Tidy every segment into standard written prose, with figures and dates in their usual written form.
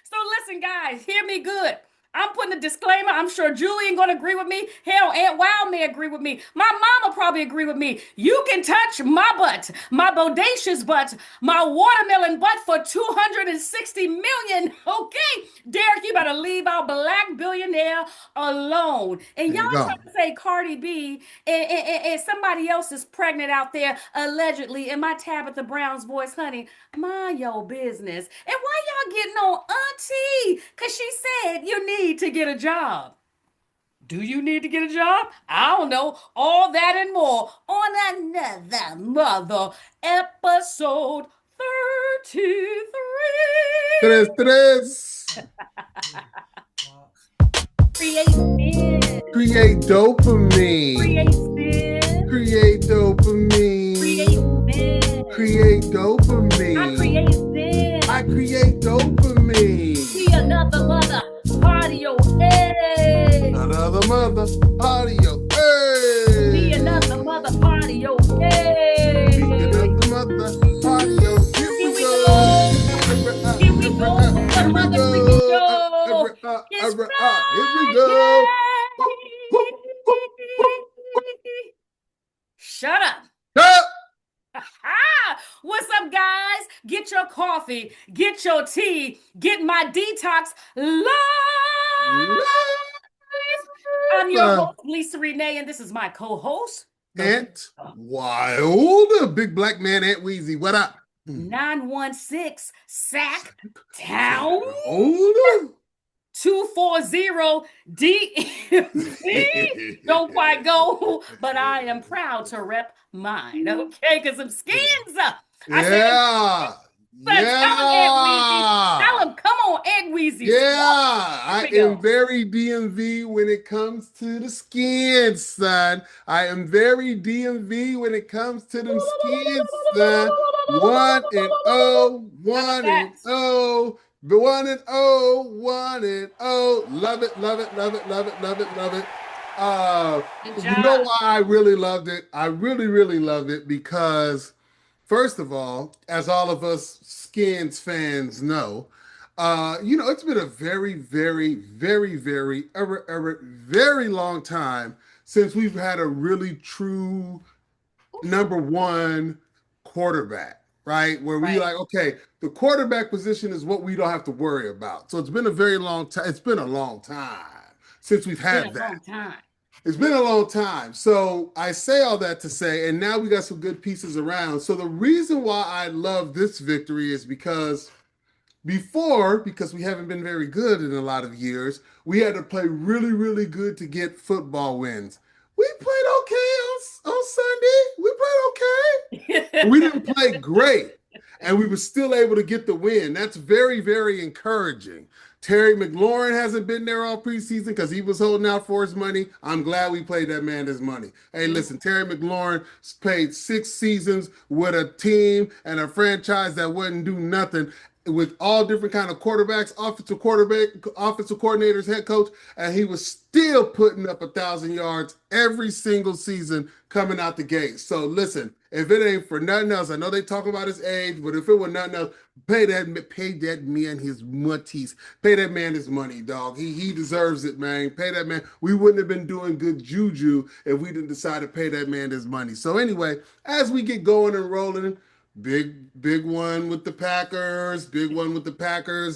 So listen, guys, hear me good. I'm putting a disclaimer. I'm sure Julian gonna agree with me. Hell, Aunt Wow may agree with me. My mama probably agree with me. You can touch my butt, my bodacious butt, my watermelon butt for 260 million. Okay, Derek, you better leave our black billionaire alone. And There y'all you try go. to say Cardi B and somebody else is pregnant out there allegedly in my Tabitha Brown's voice, honey. Mind your business. And why y'all getting on Auntie? Because she said you need to get a job. Do you need to get a job? I don't know. All that and more on another mother episode 33. Tres, tres. Create spin. Create dopamine. Create spin. Create dopamine. Create spin. Create I dopamine. create spin. I create dopamine. Be another mother. Cardio. Hey. Another mother audio. Be Hey. another mother cardio. Be Hey. another mother audio. Here Here we we go. go. Here we go. Here we Mother freaking go. show. It's Here we go. Friday. Shut up. Ah! What's up, guys? Get your coffee, get your tea, get my detox live. I'm your host, Lisa Renee, and this is my co-host, Ant Wild, big black man, Ant Weezy. What up? 916 Sack Town Older. 240 DMV. Don't quite go, but I am proud to rep mine. Okay, because I'm skins. Yeah. Tell him, come on, Ed Weezy. Yeah, I am very DMV when it comes to the skins, son. I am very DMV when it comes to them skins, son. 1-0, 1-0. 1-0, 1-0. Love it, love it, love it, love it, love it, love it. You know why I really loved it? I really, really loved it because, first of all, as all of us Skins fans know, it's been a very, very, very, very, very long time since we've had a really true number one quarterback, right? Where we like, okay, the quarterback position is what we don't have to worry about. So it's been a very long time. It's been a long time since we've had that. It's been a long time. So I say all that to say, and now we got some good pieces around. So the reason why I love this victory is because because we haven't been very good in a lot of years, we had to play really, really good to get football wins. We played okay on Sunday. We played okay. We didn't play great, and we were still able to get the win. That's very, very encouraging. Terry McLaurin hasn't been there all preseason because he was holding out for his money. I'm glad we played that man his money. Hey, listen, Terry McLaurin played 6 seasons with a team and a franchise that wouldn't do nothing, with all different kind of quarterbacks, offensive coordinators, head coach, and he was still putting up 1,000 yards every single season coming out the gate. So listen, if it ain't for nothing else, I know they talk about his age, but if it were nothing else, pay that man his mutties. Pay that man his money, dog. He deserves it, man. Pay that man. We wouldn't have been doing good juju if we didn't decide to pay that man his money. So anyway, as we get going and rolling, big one with the Packers.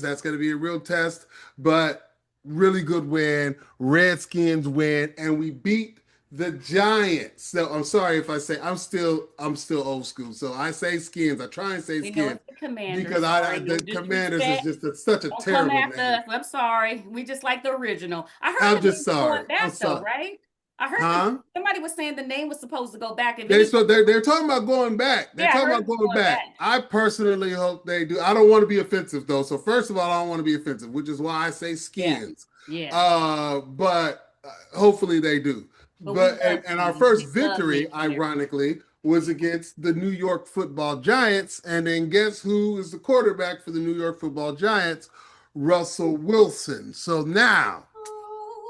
That's going to be a real test, but really good win. Redskins win, and we beat the Giants. So I'm sorry if I say I'm still old school. So I say Skins. I try and say Skins because the Commanders is just such a terrible name. I'm sorry. We just like the original. I heard I'm just sorry. I'm sorry. Right? I heard somebody was saying the name was supposed to go back. They're talking about going back. They're talking about going back. I personally hope they do. I don't want to be offensive though. So first of all, I don't want to be offensive, which is why I say Skins. Yeah. But hopefully they do. And our first victory, ironically, was against the New York Football Giants. And then guess who is the quarterback for the New York Football Giants? Russell Wilson. So now,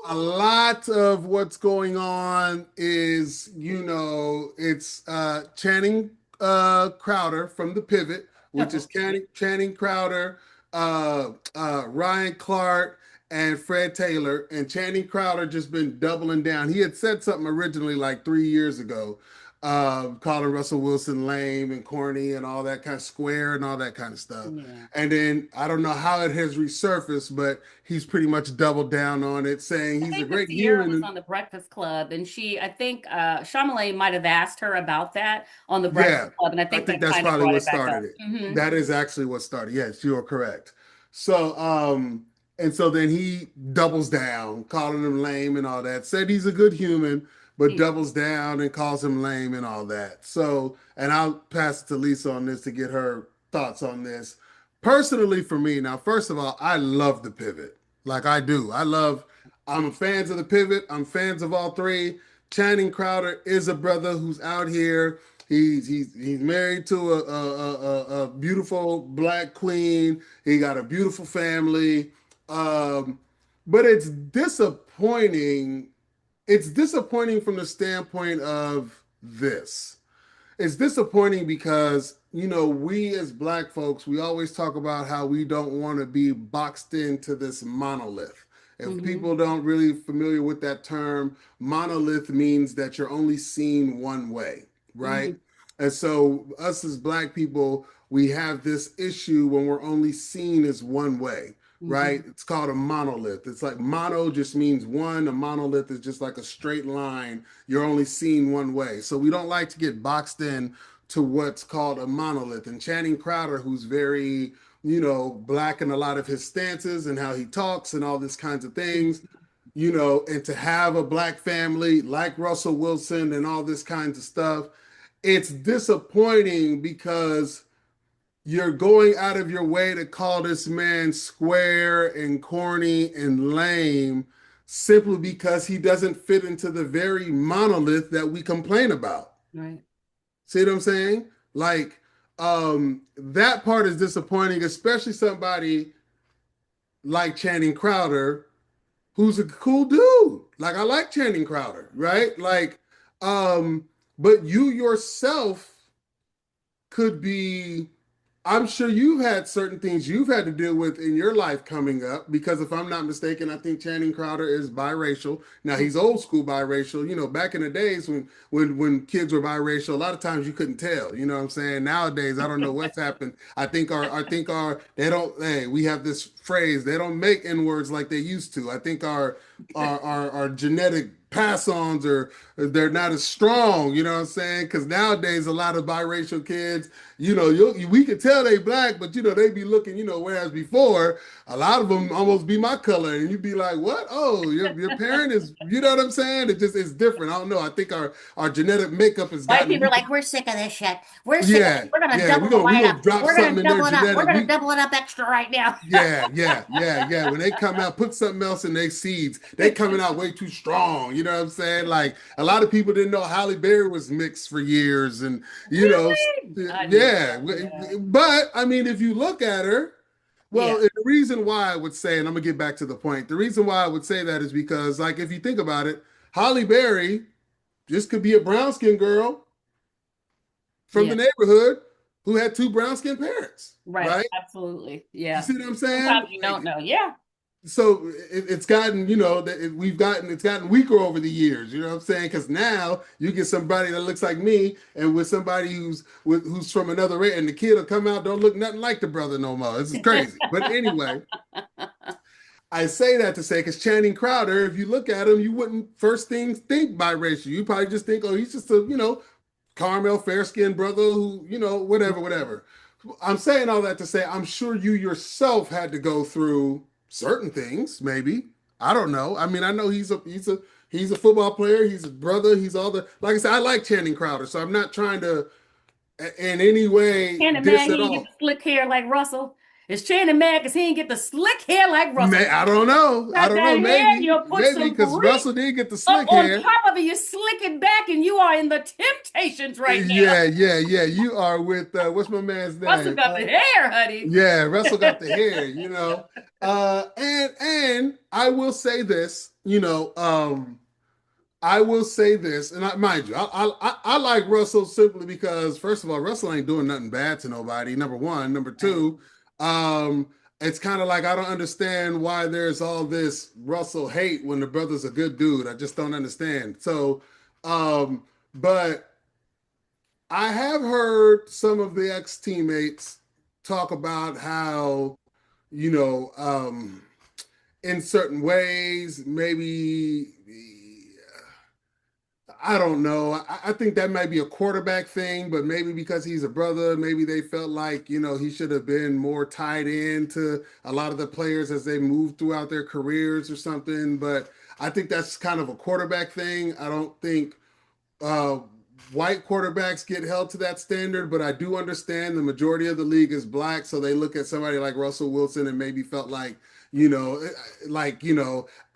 a lot of what's going on is, it's Channing Crowder from The Pivot, which is Channing Crowder Ryan Clark and Fred Taylor, and Channing Crowder just been doubling down. He had said something originally like 3 years ago, calling Russell Wilson lame and corny and all that kind of square and all that kind of stuff. Yeah. And then I don't know how it has resurfaced, but he's pretty much doubled down on it, saying I he's a think that great Sierra was human. on the Breakfast Club, and I think Shyamalan might have asked her about that on the Breakfast Yeah, Club, and I I think think that that's kind of probably brought what it back started up. it. That is actually what started. Yes, you are correct. So, and so then he doubles down, calling him lame and all that. Said he's a good human, but He- doubles down and calls him lame and all that. So, and I'll pass it to Lisa on this to get her thoughts on this. Personally, for me, now, first of all, I love the pivot. Like I do. I'm fans of the pivot. I'm fans of all three. Channing Crowder is a brother who's out here. He's married to a beautiful black queen. He got a beautiful family. Um, but it's disappointing. It's disappointing from the standpoint of this. It's disappointing because, we as black folks, we always talk about how we don't want to be boxed into this monolith. If Mhm. people don't really familiar with that term, monolith means that you're only seen one way, right? Mhm. And so us as black people, we have this issue when we're only seen as one way, right? Mhm. It's called a monolith. It's like mono just means one, a monolith is just like a straight line. You're only seen one way. So we don't like to get boxed in to what's called a monolith. And Channing Crowder, who's very, black in a lot of his stances and how he talks and all this kinds of things, and to have a black family like Russell Wilson and all this kinds of stuff, it's disappointing because you're going out of your way to call this man square and corny and lame simply because he doesn't fit into the very monolith that we complain about. Right. See what I'm saying? Like, that part is disappointing, especially somebody like Channing Crowder, who's a cool dude. Like, I like Channing Crowder, right? Like, um, but you yourself could be, I'm sure you've had certain things you've had to deal with in your life coming up, because if I'm not mistaken, I think Channing Crowder is biracial. Now he's old school biracial. Back in the days when kids were biracial, a lot of times you couldn't tell. You know what I'm saying? Nowadays, I don't know what's happened. I think our they don't hey, we have this phrase, they don't make N words like they used to. I think our genetic pass-ons are, they're not as strong, you know what I'm saying? Because nowadays a lot of biracial kids, we could tell they black, but they be looking, whereas before a lot of them almost be my color, and you'd be like, what? Oh, your parent is, you know what I'm saying? It just is different. I don't know. I think our genetic makeup has White gotten people are weaker. like, we're sick of this shit. We're sick of Yeah, it. We're gonna yeah, double the we lineup. gonna drop We're gonna something in their double it up. We're genetic. gonna double it up extra right now. Yeah. When they come out, put something else in their seeds. They coming out way too strong. You know what I'm saying? Like a lot of people didn't know Halle Berry was mixed for years, and Really? I didn't yeah. know that. But I mean, if you look at her, Yeah. well, the reason why I would say, and I'm gonna get back to the point, the reason why I would say that is because, like, if you think about it, Halle Berry just could be a brown skinned girl from Yeah. the neighborhood who had two brown skinned parents, Right. right? Absolutely. You Yeah. see what I'm saying? Sometimes you Like, don't know. Yeah. so it's gotten, it's gotten weaker over the years. You know what I'm saying? Because now you get somebody that looks like me, and with somebody who's from another race, and the kid will come out, don't look nothing like the brother no more. This is crazy. But anyway, I say that to say, because Channing Crowder, if you look at him, you wouldn't first thing think biracial. You probably just think, oh, he's just a, caramel fair skinned brother who, whatever. I'm saying all that to say, I'm sure you yourself had to go through certain things, maybe. I don't know. I mean, I know he's a football player, he's a brother, he's all the, like I said, I like Channing Crowder, so I'm not trying to in any way Channing diss mad at he didn't get all. the slick hair like Russell. Is Channing mad because he didn't get the slick hair like Russell? I don't know. I Got don't that know. hair, Maybe, you'll put maybe some because grease Russell did get the up slick on hair. top of it. You slick it back, and you are in the temptations right now. Yeah. You are with what's my man's Russell name? got the hair, honey. Yeah, Russell got the hair. And I will say this. I will say this, and mind you, I like Russell simply because, first of all, Russell ain't doing nothing bad to nobody. Number one, number Right. two, um, it's kind of like I don't understand why there's all this Russell hate when the brother's a good dude. I just don't understand. So, um, but I have heard some of the ex teammates talk about how, you know, in certain ways, maybe I don't know. I think that might be a quarterback thing, but maybe because he's a brother, maybe they felt like, he should have been more tied in to a lot of the players as they moved throughout their careers or something. But I think that's kind of a quarterback thing. I don't think uh, white quarterbacks get held to that standard, but I do understand the majority of the league is black, so they look at somebody like Russell Wilson and maybe felt like, you know, like,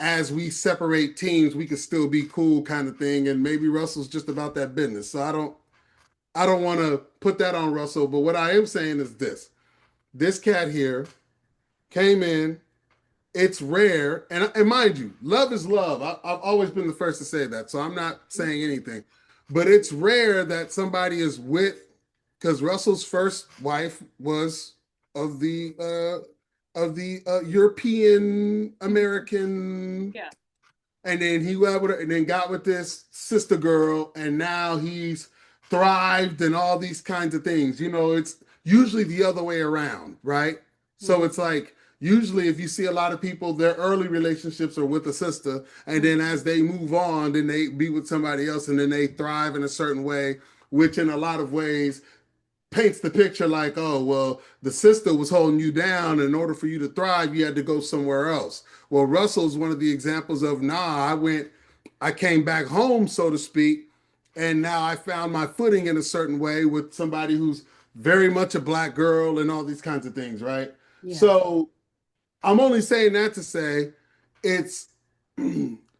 as we separate teams, we could still be cool kind of thing. And maybe Russell's just about that business. So I don't want to put that on Russell, but what I am saying is this. This cat here came in. It's rare, and mind you, love is love. I've always been the first to say that, so I'm not saying anything. But it's rare that somebody is with, because Russell's first wife was of the European American, Yeah. and then he went with her, and then got with this sister girl, and now he's thrived and all these kinds of things. It's usually the other way around, right? So it's like usually if you see a lot of people, their early relationships are with a sister, and then as they move on, then they be with somebody else, and then they thrive in a certain way, which in a lot of ways paints the picture like, oh, well, the sister was holding you down. In order for you to thrive, you had to go somewhere else. Well, Russell's one of the examples of, nah, I came back home, so to speak, and now I found my footing in a certain way with somebody who's very much a black girl and all these kinds of things, right? Yeah. So I'm only saying that to say it's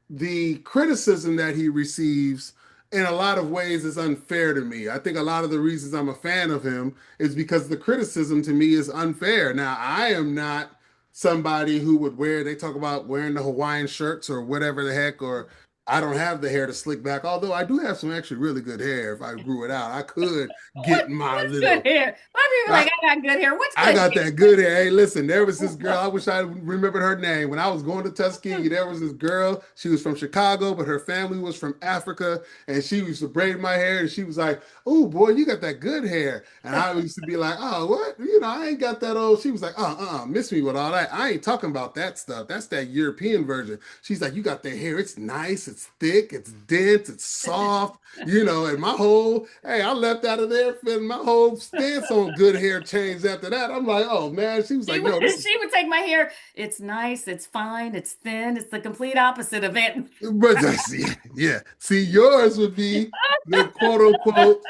the criticism that he receives in a lot of ways is unfair to me. I think a lot of the reasons I'm a fan of him is because the criticism to me is unfair. Now, I am not somebody who would they talk about wearing the Hawaiian shirts or whatever the heck, or I don't have the hair to slick back, although I do have some actually really good hair. If I grew it out, I could get my What's good little. hair? Why people I, like I got good hair? What's I good got hair? that good hair. Hey, listen, there was this girl. I wish I remembered her name. When I was going to Tuskegee, there was this girl. She was from Chicago, but her family was from Africa. And she used to braid my hair. And she was like, oh, boy, you got that good hair. And I used to be like, oh, what? I ain't got that old. She was like, miss me with all that. I ain't talking about that stuff. That's that European version. She's like, you got that hair. It's nice. It's thick. It's dense. It's soft. And I left out of there feeling my whole stance on good hair changed after that. I'm like, oh man. She was She like, would no, this is, she would take my hair. It's nice, it's fine, it's thin, it's the complete opposite of it. but see, yeah. See, yours would be the quote unquote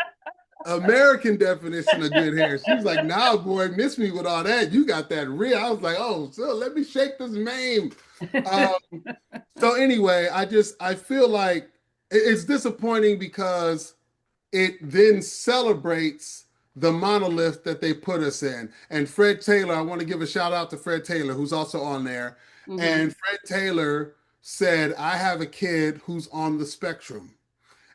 American definition of good hair. She was like, nah, boy, miss me with all that. You got that real. I was like, oh, so let me shake this mane. Um, so anyway, I feel like it's disappointing because it then celebrates the monolith that they put us in. And Fred Taylor, I want to give a shout out to Fred Taylor, who's also on there. And Fred Taylor said, I have a kid who's on the spectrum.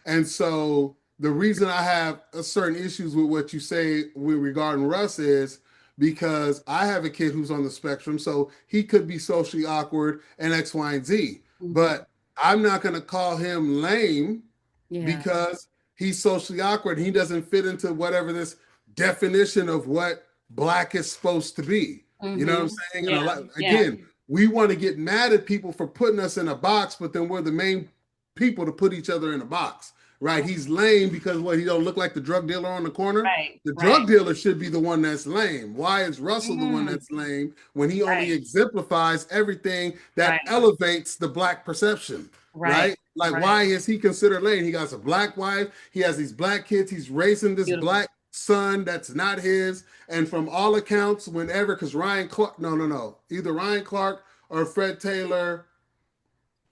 And so the reason I have a certain issues with what you say with regarding Russ is because I have a kid who's on the spectrum, so he could be socially awkward and X, Y, and Z. But I'm not going to call him lame Yeah. because he's socially awkward. He doesn't fit into whatever this definition of what black is supposed to be. You know what I'm saying? Yeah. And Yeah. again, we want to get mad at people for putting us in a box, but then we're the main people to put each other in a box, right? He's lame because he don't look like the drug dealer on the corner. Right. The Right. drug dealer should be the one that's lame. Why is Russell the one that's lame when he only exemplifies everything that elevates the black perception, right? Like, why is he considered lame? He got a black wife. He has these black kids. He's raising this black son that's not his. And from all accounts, whenever, because Ryan Clark, no, either Ryan Clark or Fred Taylor,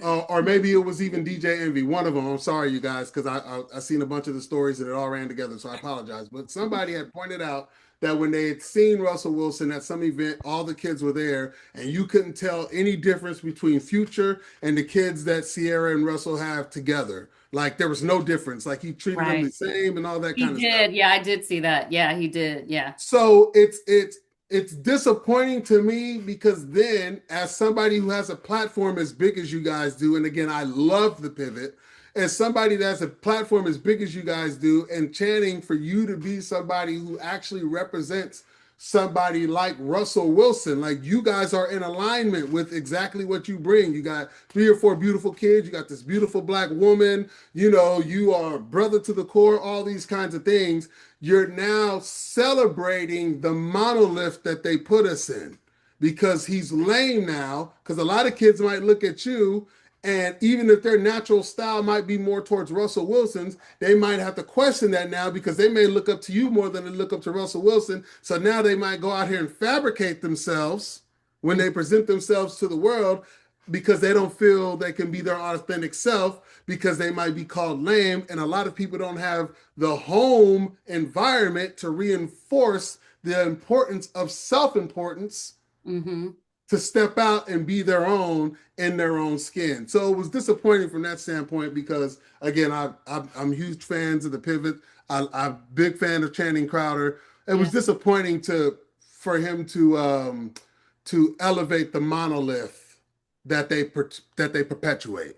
or maybe it was even DJ Envy, one of them. I'm sorry, you guys, because I seen a bunch of the stories and it all ran together, so I apologize. But somebody had pointed out that when they had seen Russell Wilson at some event, all the kids were there, and you couldn't tell any difference between Future and the kids that Sierra and Russell have together. Like there was no difference. Like he treated them the same and all that kind of stuff. He did. Yeah, I did see that. Yeah, he did. Yeah. So it's it's disappointing to me because then, as somebody who has a platform as big as you guys do, and again, I love the pivot, as somebody that has a platform as big as you guys do, and chanting for you to be somebody who actually represents somebody like Russell Wilson, like you guys are in alignment with exactly what you bring. You got 3 or 4 beautiful kids, you got this beautiful black woman, you know, you are brother to the core, all these kinds of things. You're now celebrating the monolith that they put us in because he's lame now. Because a lot of kids might look at you, and even if their natural style might be more towards Russell Wilson's, they might have to question that now because they may look up to you more than they look up to Russell Wilson. So now they might go out here and fabricate themselves when they present themselves to the world because they don't feel they can be their authentic self because they might be called lame. And a lot of people don't have the home environment to reinforce the importance of self-importance Mm-hmm. to step out and be their own in their own skin. So it was disappointing from that standpoint because, again, I'm huge fans of the pivot. I'm a big fan of Channing Crowder. It was Yeah. disappointing for him to elevate the monolith that they perpetuate.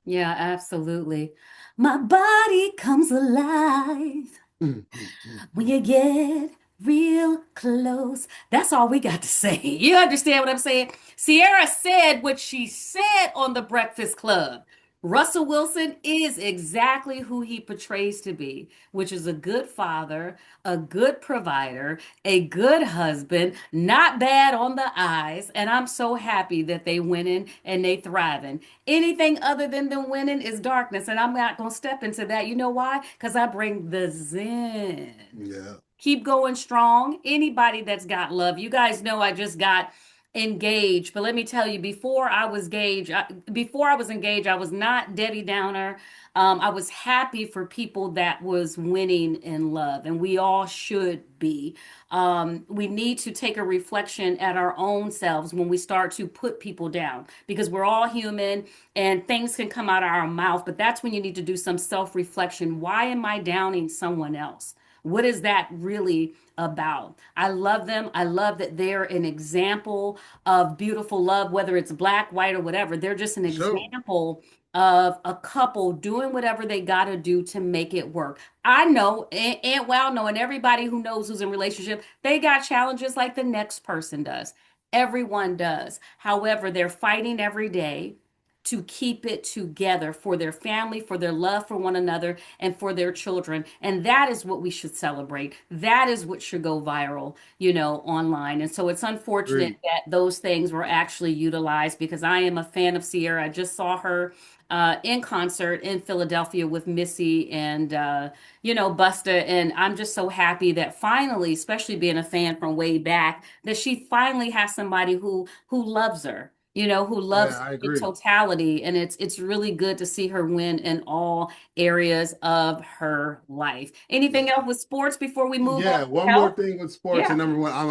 Yeah, absolutely. My body comes alive Mm, mm, mm, when mm. you get real close. That's all we got to say. You understand what I'm saying? Sierra said what she said on The Breakfast Club. Russell Wilson is exactly who he portrays to be, which is a good father, a good provider, a good husband, not bad on the eyes. And I'm so happy that they winning and they thriving. Anything other than them winning is darkness. And I'm not going to step into that. You know why? Because I bring the zen. Yeah. Keep going strong. Anybody that's got love. You guys know I just got engaged, but let me tell you, before I was engaged, I was not Debbie Downer. I was happy for people that was winning in love, and we all should be. We need to take a reflection at our own selves when we start to put people down because we're all human and things can come out of our mouth, but that's when you need to do some self-reflection. Why am I downing someone else? What is that really about? I love them. I love that they're an example of beautiful love, whether it's black, white, or whatever. They're just an Sure. example of a couple doing whatever they got to do to make it work. I know, and well, know, and everybody who knows who's in relationship, they got challenges like the next person does. Everyone does. However, they're fighting every day to keep it together for their family, for their love for one another, and for their children. And that is what we should celebrate. That is what should go viral, online. And so it's unfortunate Agree. that those things were actually utilized because I am a fan of Sierra. I just saw her in concert in Philadelphia with Missy and Busta, and I'm just so happy that finally, especially being a fan from way back, that she finally has somebody who loves her, who Yeah, loves I in agree. totality, and it's really good to see her win in all areas of her life. Anything else with sports before we move on Yeah, to one more health? thing with sports, Yeah. and number one, I'm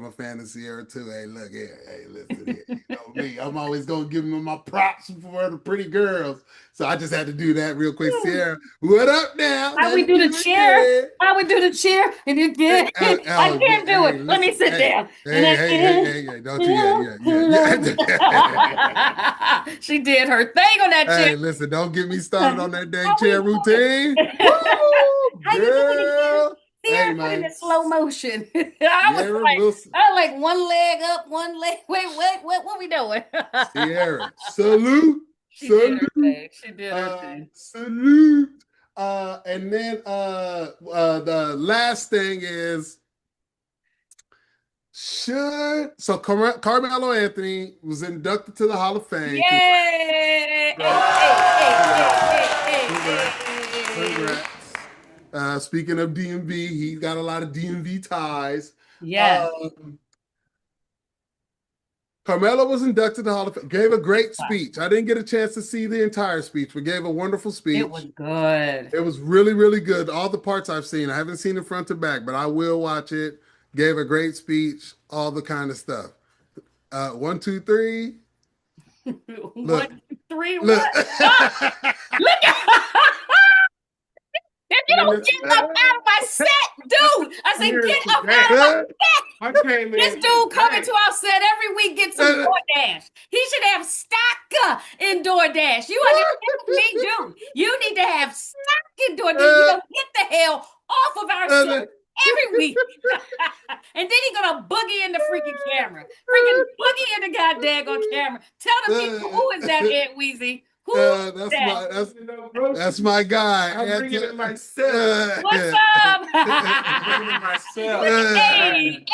a fan of Sierra too. Hey, look here, hey, listen here, you know me, I'm always gonna give them my props for the pretty girls. So I just had to do that real quick. Sierra, what up now? How Had we to do the do it chair? there. How we do the chair? And you Hey, get, oh, I oh, can't do hey, it. Let me listen, sit hey, down. And hey, I hey, hey, can't. hey, hey, don't you, yeah. She did her thing on that chair. Hey, listen, don't get me started on that dang How we chair do it? routine. Woo, How you do it again? girl. Hey, Sierra put it man, in slow motion. Sierra Wilson. I was like one leg up, one leg. Wait, what we doing? Sierra, salute, She did her salute, thing. She did her thing. salute. And then the last thing is Carmelo Anthony was inducted to the Hall of Fame. Yay! Hey, Congrats, hey, hey, congrats, hey, congrats, hey, hey. congrats. Speaking of DMV, he's got a lot of DMV ties. Yes. Uh, Carmelo was inducted to the Hall of Fame, gave a great speech. I didn't get a chance to see the entire speech, but gave a wonderful It was speech. good. It was really, really good. All the parts I've seen. I haven't seen it front to back, but I will watch it. Gave a great speech, all the kind of stuff. One, two, three. One, Look, two, three, look. what? Ah, look at You don't get up out of my set, dude. I said, get up out of my set. I came This dude coming to our set every week, get some DoorDash. He should have stock in DoorDash. You understand me, dude? You need to have stock in DoorDash. You know, get the hell off of our set every week. And then he gonna boogie in the freaking camera. Freaking boogie in the goddamn camera. Tell the people, who is that, Aunt Weezy? That's my guy. I'm bringing it myself. What's up? I'm bringing it myself. Hey.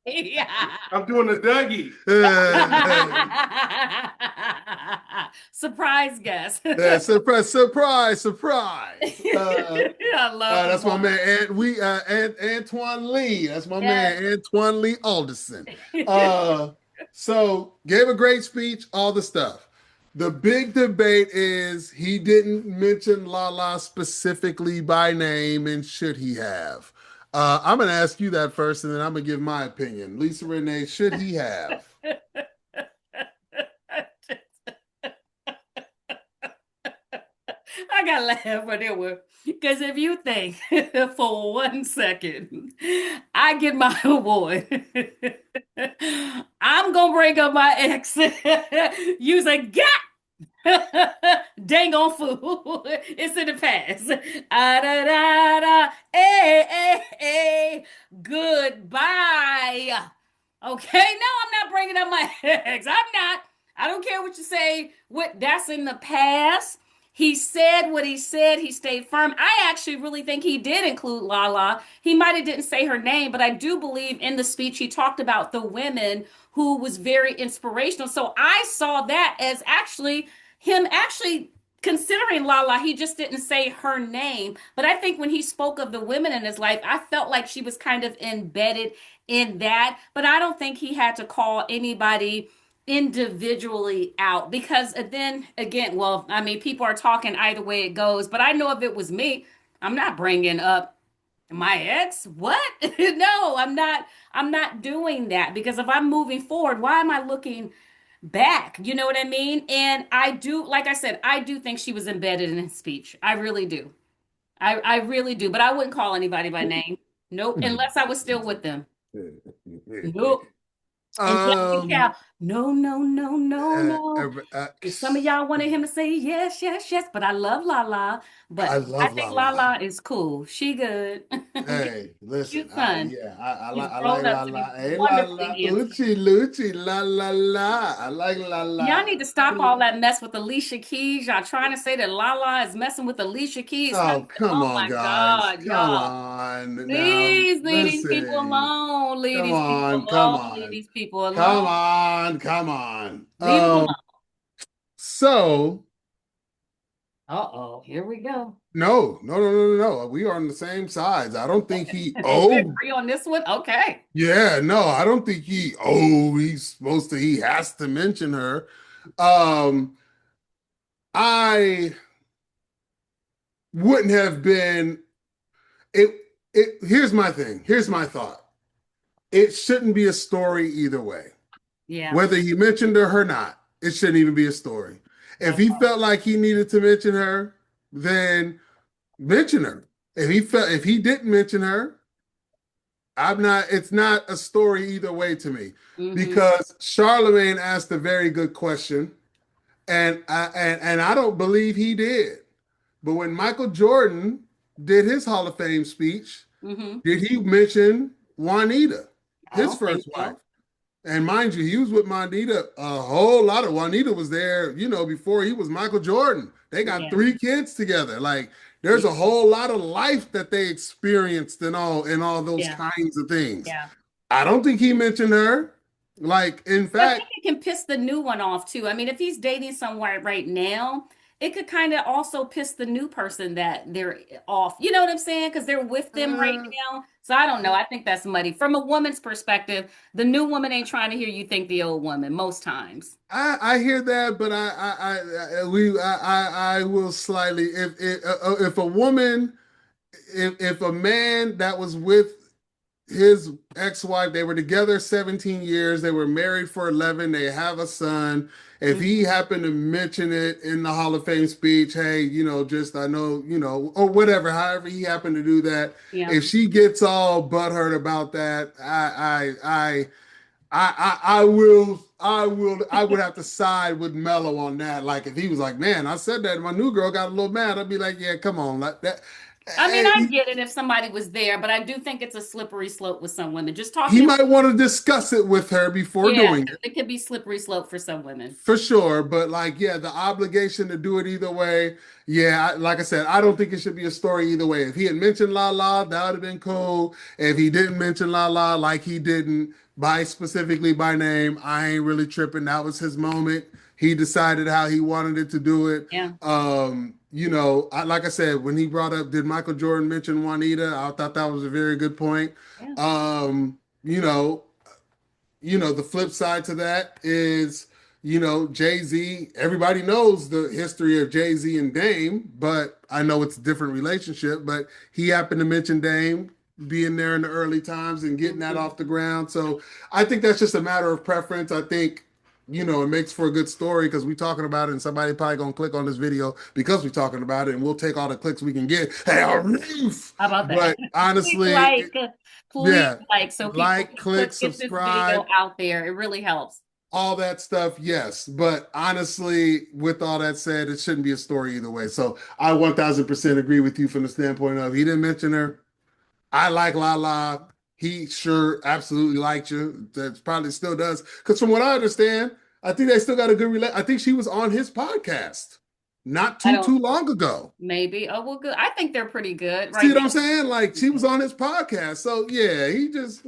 Yeah. I'm doing the Dougie. Surprise guest. Yeah, surprise. I love that's my man, Antoine Lee. That's my man, Antoine Lee Alderson. So gave a great speech, all the stuff. The big debate is he didn't mention Lala specifically by name, and should he have? I'm going to ask you that first, and then I'm going to give my opinion. Lisa Renee, should he have? I got to laugh when it was. Because if you think for 1 second, I get my award, I'm going to bring up my ex. Use a dang on fool. It's in the past. Goodbye. Okay, no, I'm not bringing up my ex. I'm not. I don't care what you say. That's in the past. He said what he said. He stayed firm. I actually really think he did include Lala. He might have didn't say her name, but I do believe in the speech he talked about the women who was very inspirational. So I saw that as him considering Lala. He just didn't say her name. But I think when he spoke of the women in his life, I felt like she was kind of embedded in that. But I don't think he had to call anybody individually out, because then again, well, I mean, people are talking either way it goes, but I know if it was me, I'm not bringing up my ex. What? No, I'm not doing that, because if I'm moving forward, why am I looking back? You know what I mean? And I do, like I said, I do think she was embedded in his speech. I really do. I really do, but I wouldn't call anybody by name. Nope, unless I was still with them. Nope. And no. Some of y'all wanted him to say yes, but I love Lala. But I think Lala is cool. She good. Hey, listen. She's fun. I like Lala. Hey, Lala. Lucci, la. I like Lala. Y'all need to stop all that mess with Alicia Keys. Y'all trying to say that Lala is messing with Alicia Keys. Oh, come on, guys. Come on. Please leave these people alone. Leave these people alone. Come on. Leave them alone. So. Here we go. No. We are on the same sides. I don't think he agree on this one. Okay. Yeah, no, I don't think he has to mention her. I wouldn't have been here's my thing. Here's my thought. It shouldn't be a story either way. Yeah. Whether he mentioned her or not, it shouldn't even be a story. If he felt like he needed to mention her, then mention her. If he didn't mention her, it's not a story either way to me. Mm-hmm. Because Charlemagne asked a very good question, and I don't believe he did. But when Michael Jordan did his Hall of Fame speech, did he mention Juanita, his first wife? And mind you, he was with Juanita a whole lot. Juanita was there, before he was Michael Jordan. They got 3 kids together. Like, there's a whole lot of life that they experienced and all those kinds of things. Yeah. I don't think he mentioned her. Like, in fact, I think it can piss the new one off too. I mean, if he's dating someone right now, it could kind of also piss the new person that they're off. You know what I'm saying? Because they're with them right now. So I don't know. I think that's muddy. From a woman's perspective, the new woman ain't trying to hear you think the old woman most times. I hear that, but I will slightly, if a man that was with his ex-wife, they were together 17 years. They were married for 11. They have a son. If he happened to mention it in the Hall of Fame speech, hey, just I know, or whatever, however he happened to do that, Yeah. if she gets all butthurt about that, I would have to side with Mello on that. Like if he was like, man, I said that, and my new girl got a little mad, I'd be like, yeah, come on, like that. I mean, I get it if somebody was there, but I do think it's a slippery slope with some women. Just He talking about, might want to discuss it with her before yeah, doing it. it could be slippery slope for some women. For sure, but like, yeah, the obligation to do it either way. Yeah, like I said, I don't think it should be a story either way. If he had mentioned La La, that would have been cool. If he didn't mention La La, like he didn't specifically by name, I ain't really tripping. That was his moment. He decided how he wanted it to do it. Yeah. Like I said, when he brought up, did Michael Jordan mention Juanita? I thought that was a very good point. Yeah. You know, the flip side to that is, Jay-Z, everybody knows the history of Jay-Z and Dame, but I know it's a different relationship, but he happened to mention Dame being there in the early times and getting that off the ground. So I think that's just a matter of preference. I think, it makes for a good story because we're talking about it and somebody probably going to click on this video because we're talking about it and we'll take all the clicks we can get. Hey, How about that? but honestly, Please yeah, like, so people like, click, get this subscribe, video out there. It really helps. all that stuff, yes. But honestly, with all that said, it shouldn't be a story either way. So I 1000% agree with you from the standpoint of he didn't mention her. I like Lala. He sure absolutely liked you. That probably still does. Because from what I understand, I think they still got a good relation. I think she was on his podcast not too long ago. Maybe. Oh, well, good. I think they're pretty good. See what I'm saying? Like she was on his podcast. So yeah, he just,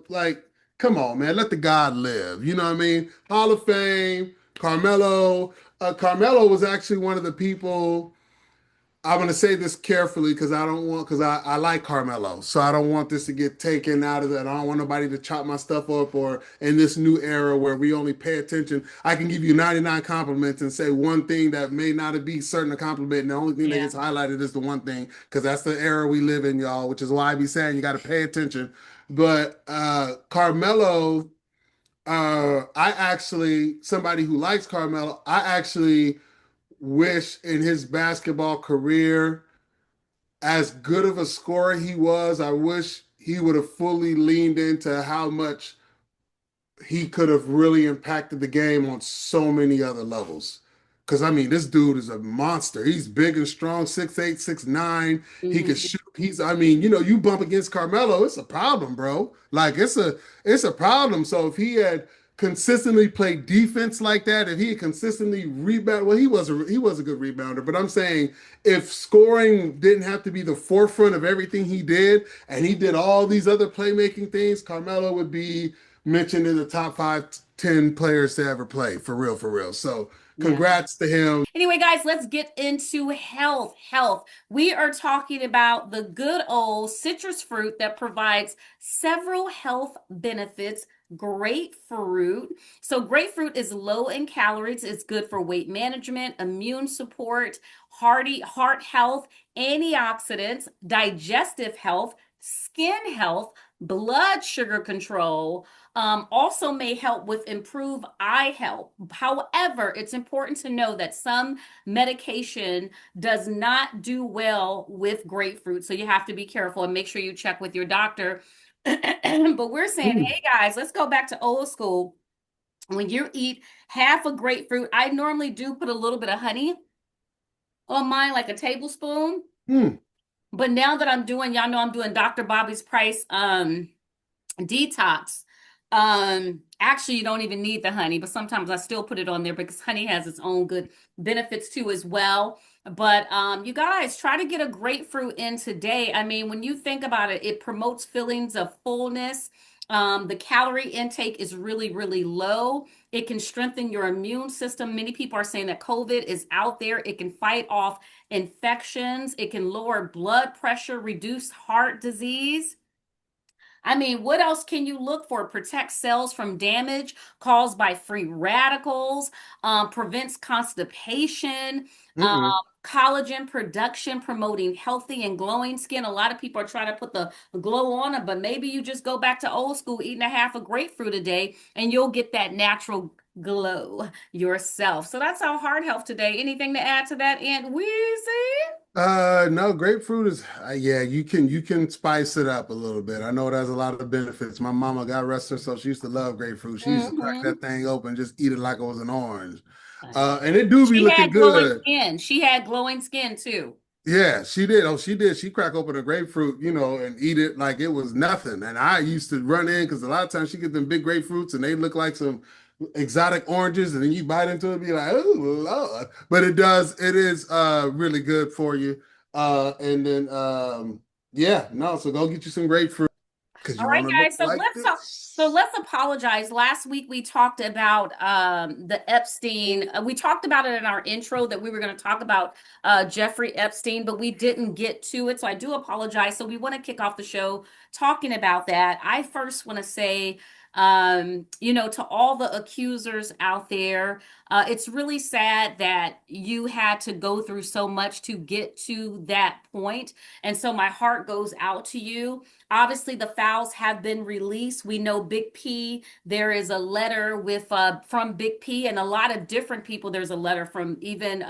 like, come on, man, let the God live. You know what I mean? Hall of Fame, Carmelo. Carmelo was actually one of the people. I'm going to say this carefully because I like Carmelo. So I don't want this to get taken out of that. I don't want nobody to chop my stuff up or in this new era where we only pay attention. I can give you 99 compliments and say one thing that may not be certain a compliment. And the only thing that gets highlighted is the one thing because that's the era we live in, y'all, which is why I be saying you got to pay attention. But Carmelo, somebody who likes Carmelo, I actually wish in his basketball career, as good of a scorer he was, I wish he would have fully leaned into how much he could have really impacted the game on so many other levels. Because, I mean, this dude is a monster. He's big and strong, 6'8", 6'9". He can shoot. You bump against Carmelo, it's a problem, bro. Like, it's a problem. So if he had consistently played defense like that, if he had consistently rebound, well, he was a good rebounder. But I'm saying if scoring didn't have to be the forefront of everything he did, and he did all these other playmaking things, Carmelo would be mentioned in the top 5-10 players to ever play, for real, for real. So congrats to him. Anyway, guys, let's get into health. We are talking about the good old citrus fruit that provides several health benefits. Grapefruit. So grapefruit is low in calories. It's good for weight management, immune support, heart health, antioxidants, digestive health, skin health, blood sugar control, also may help with improved eye health. However, it's important to know that some medication does not do well with grapefruit. So you have to be careful and make sure you check with your doctor. But we're saying, hey guys, let's go back to old school. When you eat half a grapefruit, I normally do put a little bit of honey on mine, like a tablespoon. But now that I'm doing, y'all know I'm doing Dr. Bobby's Price detox. Actually, you don't even need the honey, but sometimes I still put it on there because honey has its own good benefits too as well. But you guys, try to get a grapefruit in today. I mean, when you think about it, it promotes feelings of fullness. The calorie intake is really, really low. It can strengthen your immune system. Many people are saying that COVID is out there. It can fight off infections. It can lower blood pressure, reduce heart disease. I mean, what else can you look for? Protects cells from damage caused by free radicals, prevents constipation, collagen production, promoting healthy and glowing skin. A lot of people are trying to put the glow on it, but maybe you just go back to old school, eating a half a grapefruit a day, and you'll get that natural glow yourself. So that's our heart health today. Anything to add to that, Aunt Weezy? No, grapefruit is yeah, you can spice it up a little bit. I know it has a lot of benefits. My mama got rest her, so she used to love grapefruit. She used to crack Mm-hmm. that thing open, just eat it like it was an orange. And it do be She looking had glowing good. skin. She had glowing skin too. Yeah, she did. Oh, she did. She crack open a grapefruit, and eat it like it was nothing. And I used to run in because a lot of times she get them big grapefruits and they look like some exotic oranges, and then you bite into it and be like, oh Lord. But it is really good for you. And then yeah, no, so go get you some grapefruit because All you right, want to look guys. So like let's talk. So this. let's apologize. Last week we talked about the Epstein. We talked about it in our intro that we were going to talk about Jeffrey Epstein, but we didn't get to it. So I do apologize. So we want to kick off the show talking about that. I first want to say, to all the accusers out there, it's really sad that you had to go through so much to get to that point. And so my heart goes out to you. Obviously, the files have been released. We know Big P. There is a letter with from Big P and a lot of different people. There's a letter from even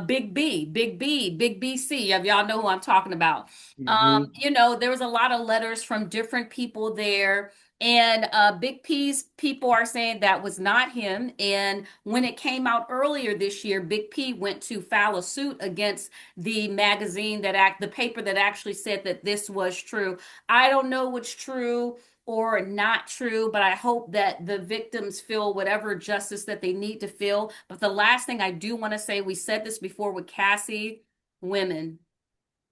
Big B, Big B, Big BC. Y'all know who I'm talking about. Mhm. There was a lot of letters from different people there. And Big P's people are saying that was not him. And when it came out earlier this year, Big P went to file a suit against the magazine the paper that actually said that this was true. I don't know what's true or not true, but I hope that the victims feel whatever justice that they need to feel. But the last thing I do want to say, we said this before with Cassie, women,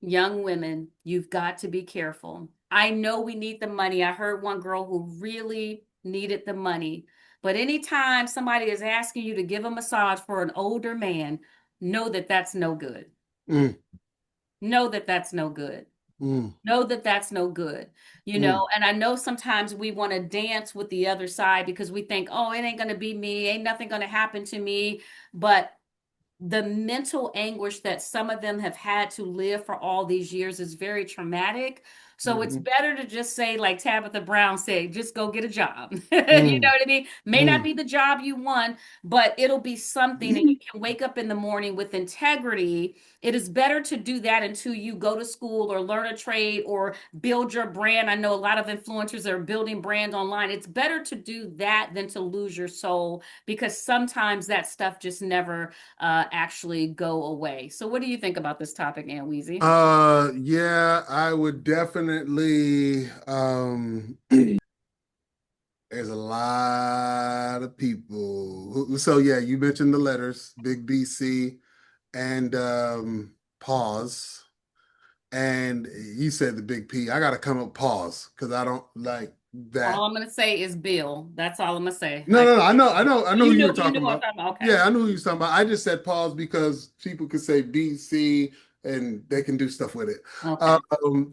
young women, you've got to be careful. I know we need the money. I heard one girl who really needed the money. But anytime somebody is asking you to give a massage for an older man, know that that's no good. Mm, Know that that's no good. mm, Know that that's no good. mm, And I know sometimes we want to dance with the other side because we think, oh, it ain't going to be me. Ain't nothing going to happen to me. But the mental anguish that some of them have had to live for all these years is very traumatic. So it's mhm, better to just say, like Tabitha Brown said, just go get a job. You know mm, what I mean? May not mm. be the job you want, but it'll be something, and you can wake up in the morning with integrity. It is better to do that until you go to school or learn a trade or build your brand. I know a lot of influencers are building brands online. It's better to do that than to lose your soul because sometimes that stuff just never actually go away. So, what do you think about this topic, Aunt Weezy? Yeah, I would definitely there's a lot of people so yeah, you mentioned the letters, Big BC and pause. And you said the big P. I gotta come up pause because I don't like All that. I'm gonna say is Bill. That's all I'm gonna say. No, no, no. I know who you were You know talking what about. I'm talking about. Okay. Yeah, I knew who you were talking about. I just said pause because people could say BC and they can do stuff with it. Okay.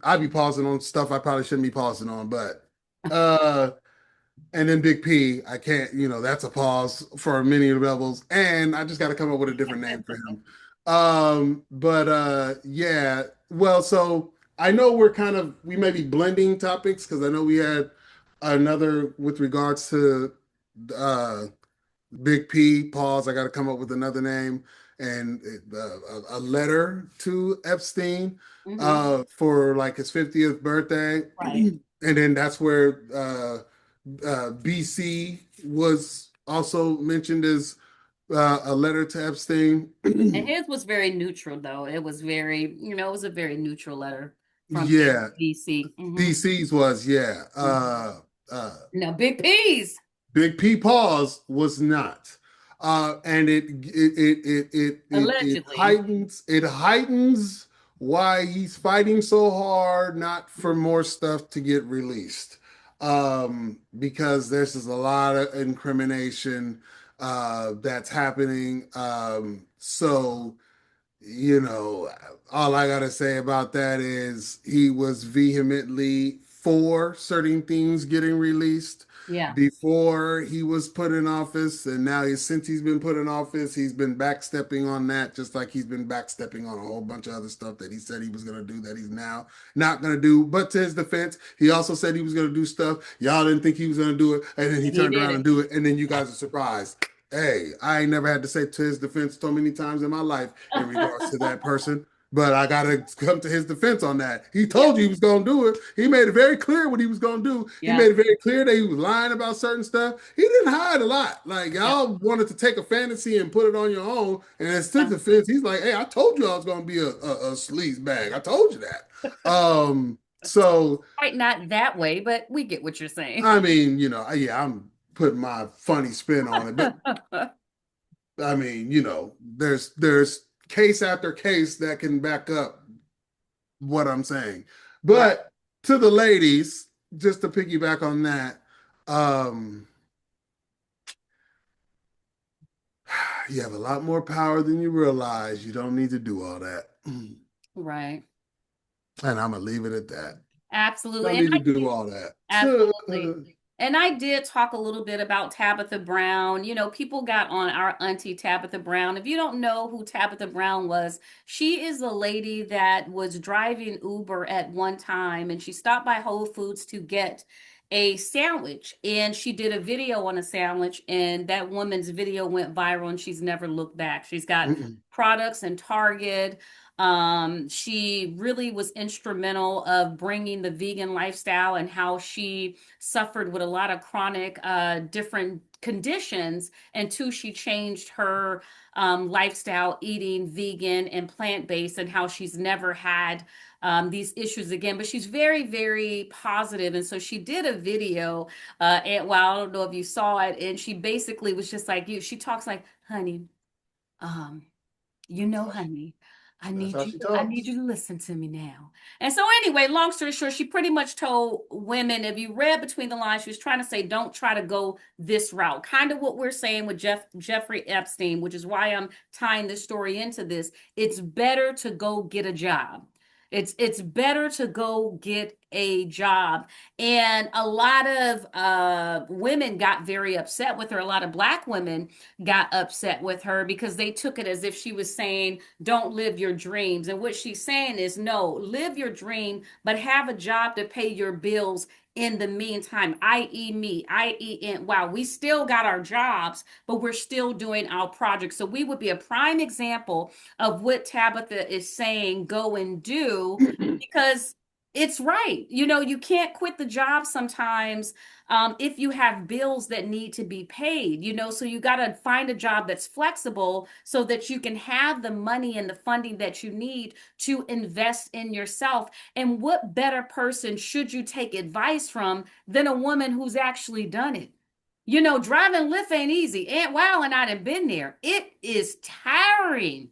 I'd be pausing on stuff I probably shouldn't be pausing on, but uh and then Big P, I can't, that's a pause for many levels. And I just got to come up with a different name for him. But yeah, well, so I know we may be blending topics because I know we had another with regards to uh Big P, pause. I got to come up with another name and a letter to Epstein Hmm. for like his 50th birthday. Right. And then that's where BC was also mentioned as a letter to Epstein. And his was very neutral, though. It was very, it was a very neutral letter from Yeah, BC. BC's was, yeah. No, Big P's. Big P pause was not. And it Allegedly. heightens why he's fighting so hard, not for more stuff to get released. Because there's just a lot of incrimination that's happening. So all I gotta say about that is he was vehemently before certain things getting released, Yeah. before he was put in office, and now since he's been put in office, he's been backstepping on that, just like he's been backstepping on a whole bunch of other stuff that he said he was going to do that he's now not going to do. But to his defense, he also said he was going to do stuff y'all didn't think he was going to do it, and then he turned around and do it, and then you guys are surprised. Hey, I ain't never had to say to his defense so many times in my life in regards to that person. But I got to come to his defense on that. He told you he was going to do it. He made it very clear what he was going to do. He made it very clear that he was lying about certain stuff. He didn't hide a lot. Like, y'all wanted to take a fantasy and put it on your own. And as to defense, he's like, hey, I told you I was going to be a sleaze bag. I told you that. So. Quite not that way, but we get what you're saying. I mean, I'm putting my funny spin on it. But, I mean, there's case after case that can back up what I'm saying. But to the ladies, just to piggyback on that, you have a lot more power than you realize. You don't need to do all that. Right. And I'm going to leave it at that. Absolutely. Don't need to do all that. Absolutely. And I did talk a little bit about Tabitha Brown. People got on our auntie Tabitha Brown. If you don't know who Tabitha Brown was, she is a lady that was driving Uber at one time, and she stopped by Whole Foods to get a sandwich, and she did a video on a sandwich, and that woman's video went viral, and she's never looked back. She's got products in Target. She really was instrumental of bringing the vegan lifestyle, and how she suffered with a lot of chronic different conditions until she changed her lifestyle, eating vegan and plant-based, and how she's never had these issues again. But she's very, very positive. And so she did a video, and well, I don't know if you saw it, and she basically was just like she talks like, honey, honey, I need you to listen to me now. And so anyway, long story short, she pretty much told women, if you read between the lines, she was trying to say, don't try to go this route. Kind of what we're saying with Jeffrey Epstein, which is why I'm tying this story into this. It's better to go get a job. It's better to go get a job. And a lot of women got very upset with her. A lot of Black women got upset with her because they took it as if she was saying, don't live your dreams. And what she's saying is, no, live your dream, but have a job to pay your bills in the meantime, i.e. me, i.e. wow, we still got our jobs, but we're still doing our projects. So we would be a prime example of what Tabitha is saying, go and do, because it's right. You can't quit the job sometimes if you have bills that need to be paid, so you got to find a job that's flexible so that you can have the money and the funding that you need to invest in yourself. And what better person should you take advice from than a woman who's actually done it? Driving Lyft ain't easy. Aunt Wow and I have been there. It is tiring.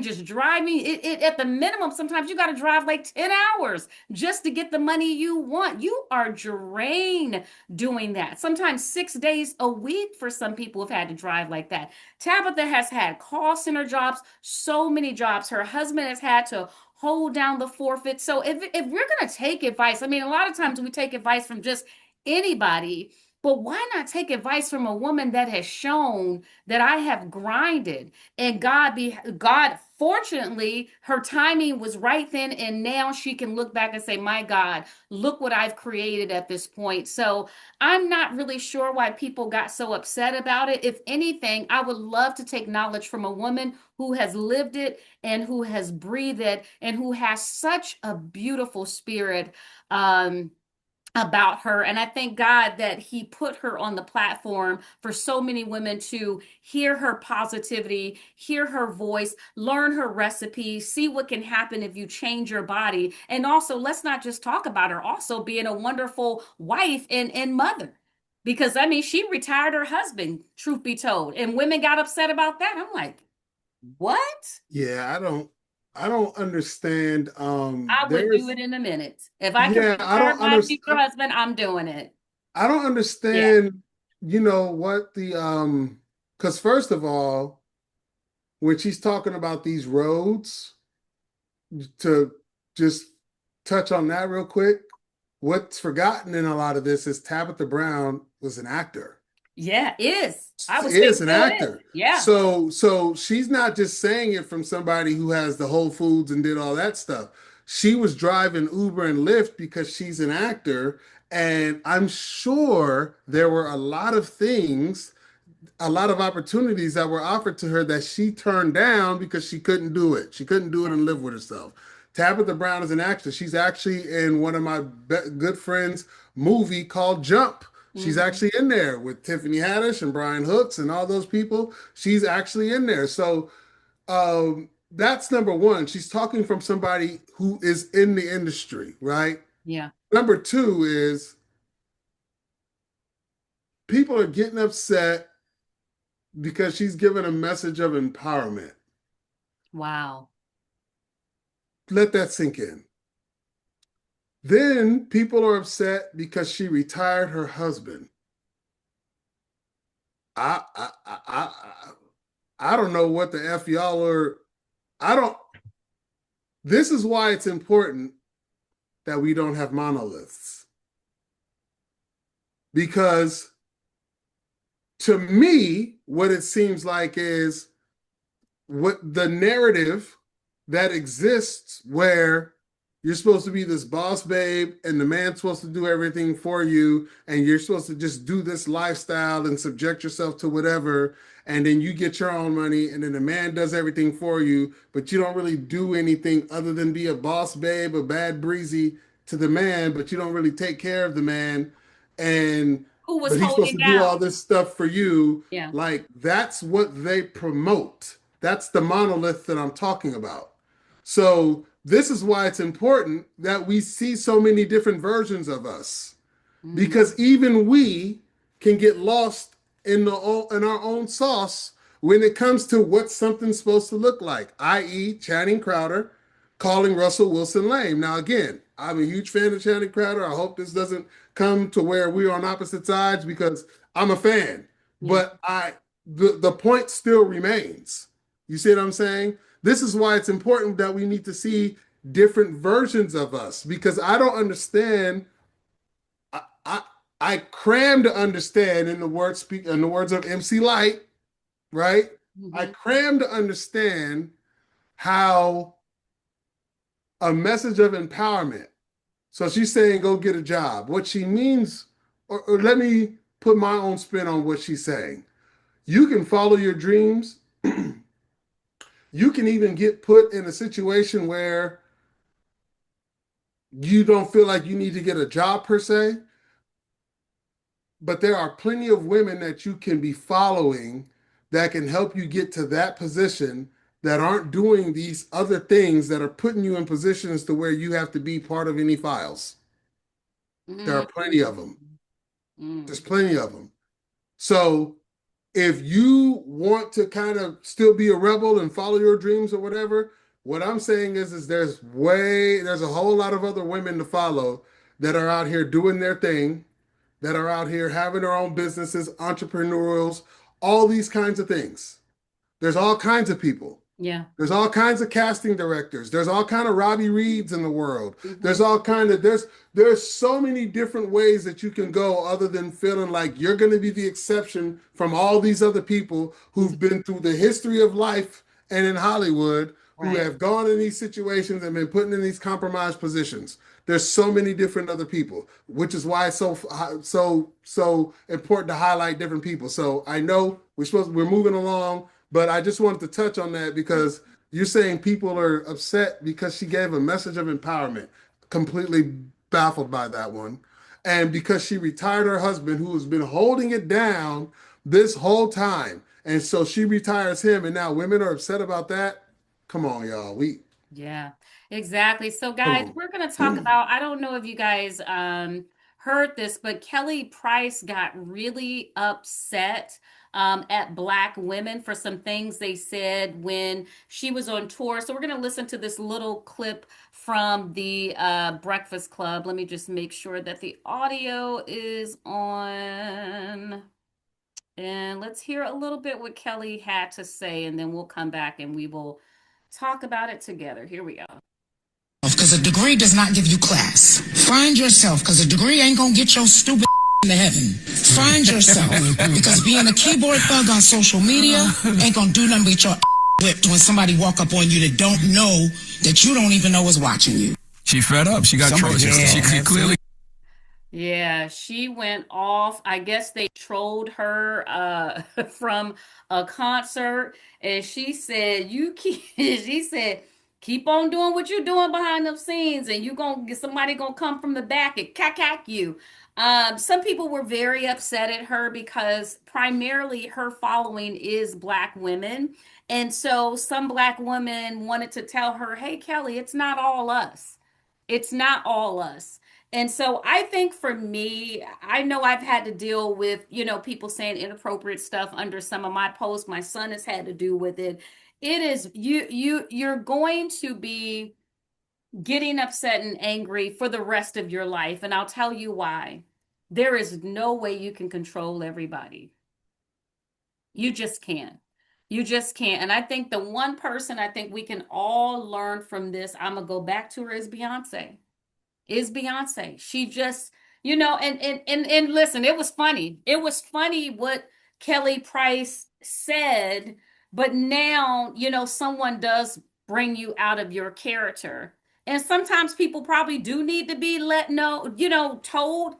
Just driving it at the minimum. Sometimes you got to drive like 10 hours just to get the money you want. You are drained doing that. Sometimes 6 days a week for some people have had to drive like that. Tabitha has had call center jobs, so many jobs. Her husband has had to hold down the forfeit. So if we're going to take advice, I mean, a lot of times we take advice from just anybody, but why not take advice from a woman that has shown that I have grinded, and God, fortunately, her timing was right then, and now she can look back and say, my God, look what I've created at this point. So I'm not really sure why people got so upset about it. If anything, I would love to take knowledge from a woman who has lived it and who has breathed it and who has such a beautiful spirit about her. And I thank God that he put her on the platform for so many women to hear her positivity, hear her voice, learn her recipe, see what can happen if you change your body. And also, let's not just talk about her, also being a wonderful wife and mother. Because I mean, she retired her husband, truth be told, and women got upset about that. I'm like, what? Yeah, I don't understand. I would do it in a minute. If I could I retire don't my understand. future husband, I'm doing it. I don't understand, what the because first of all, when she's talking about these roads, to just touch on that real quick, what's forgotten in a lot of this is Tabitha Brown was an actor. Yeah, is. I would say Is an still is. actor. Yeah. So she's not just saying it from somebody who has the Whole Foods and did all that stuff. She was driving Uber and Lyft because she's an actor, and I'm sure there were a lot of things, a lot of opportunities that were offered to her that she turned down because she couldn't do it. She couldn't do it and live with herself. Tabitha Brown is an actress. She's actually in one of my good friends' movie called Jump. She's Mm-hmm. actually in there with Tiffany Haddish and Brian Hooks and all those people. She's actually in there. So that's number one. She's talking from somebody who is in the industry, right? Yeah. Number two is people are getting upset because she's given a message of empowerment. Wow. Let that sink in. Then people are upset because she retired her husband. I I I I, I don't know what the F y'all are. I don't. This is why it's important that we don't have monoliths. Because to me, what it seems like is what the narrative that exists where you're supposed to be this boss babe and the man's supposed to do everything for you and you're supposed to just do this lifestyle and subject yourself to whatever and then you get your own money and then the man does everything for you but you don't really do anything other than be a boss babe, a bad breezy to the man, but you don't really take care of the man, and Who was but he's supposed holding to do down? all this stuff for you. Yeah. Like that's what they promote. That's the monolith that I'm talking about. So this is why it's important that we see so many different versions of us, Mm-hmm. because even we can get lost in our own sauce when it comes to what something's supposed to look like, i.e., Channing Crowder calling Russell Wilson lame. Now, again, I'm a huge fan of Channing Crowder. I hope this doesn't come to where we're on opposite sides because I'm a fan. Yeah. But the point still remains. You see what I'm saying? This is why it's important that we need to see different versions of us because I don't understand. I I cram to understand in the words of MC Light, right? I Mm-hmm. cram to understand how a message of empowerment. So she's saying go get a job. What she means, or let me put my own spin on what she's saying. You can follow your dreams. You can even get put in a situation where you don't feel like you need to get a job per se, but there are plenty of women that you can be following that can help you get to that position that aren't doing these other things that are putting you in positions to where you have to be part of any files. There are plenty of them. Mm-hmm. There's plenty of them. So if you want to kind of still be a rebel and follow your dreams or whatever, what I'm saying is there's a whole lot of other women to follow that are out here doing their thing, that are out here having their own businesses, entrepreneurials, all these kinds of things. There's all kinds of people. Yeah. There's all kinds of casting directors. There's all kind of Robbie Reeds in the world. Mm-hmm. There's all kind of there's so many different ways that you can go other than feeling like you're going to be the exception from all these other people who've been through the history of life and in Hollywood who Right. have gone in these situations and been put in these compromised positions. There's so many different other people, which is why it's so important to highlight different people. So I know we're moving along, but I just wanted to touch on that because you're saying people are upset because she gave a message of empowerment. Completely baffled by that one. And because she retired her husband, who has been holding it down this whole time. And so she retires him, and now women are upset about that. Come on, y'all. Yeah, exactly. So guys, Come we're going to talk on. about, I don't know if you guys heard this, but Kelly Price got really upset at Black women for some things they said when she was on tour. So we're going to listen to this little clip from the Breakfast Club. Let me just make sure that the audio is on. And let's hear a little bit what Kelly had to say, and then we'll come back and we will talk about it together. Here we go. because a degree does not give you class. Find yourself, because a degree ain't gonna get your stupid into heaven. Find yourself, because being a keyboard thug on social media ain't gonna do nothing but your whipped when somebody walk up on you that don't know that you don't even know is watching you. She fed up. She got trolled. She clearly. Yeah, she went off. I guess they trolled her from a concert, and she said, "You keep." She said, "Keep on doing what you're doing behind the scenes, and you gonna get somebody gonna come from the back and cack you." Some people were very upset at her because primarily her following is Black women, and so some Black women wanted to tell her, "Hey, Kelly, it's not all us. It's not all us." And so I think for me, I know I've had to deal with, people saying inappropriate stuff under some of my posts. My son has had to do with it. It is you're going to be getting upset and angry for the rest of your life. And I'll tell you why. There is no way you can control everybody. You just can't. You just can't. And I think the one person I think we can all learn from this, I'm gonna go back to her, is Beyonce. She just, and listen, it was funny. It was funny what Kelly Price said, but now, someone does bring you out of your character. And sometimes people probably do need to be let know, told,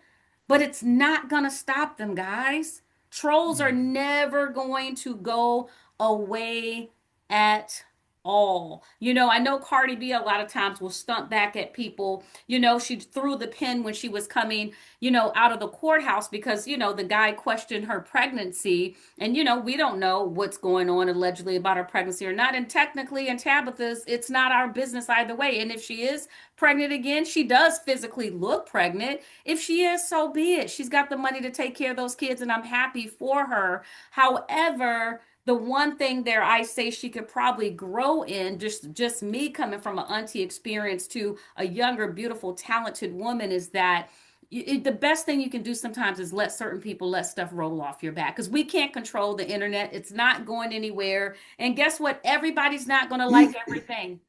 but it's not going to stop them, guys. Trolls are never going to go away at all. I know Cardi B a lot of times will stunt back at people. She threw the pin when she was coming, out of the courthouse because, the guy questioned her pregnancy. And, we don't know what's going on allegedly about her pregnancy or not. And technically, in Tabitha's, it's not our business either way. And if she is pregnant again, she does physically look pregnant. If she is, so be it. She's got the money to take care of those kids, and I'm happy for her. However, the one thing there I say she could probably grow in, just me coming from an auntie experience to a younger, beautiful, talented woman, is that the best thing you can do sometimes is let certain people let stuff roll off your back, because we can't control the internet. It's not going anywhere. And guess what? Everybody's not going to like everything.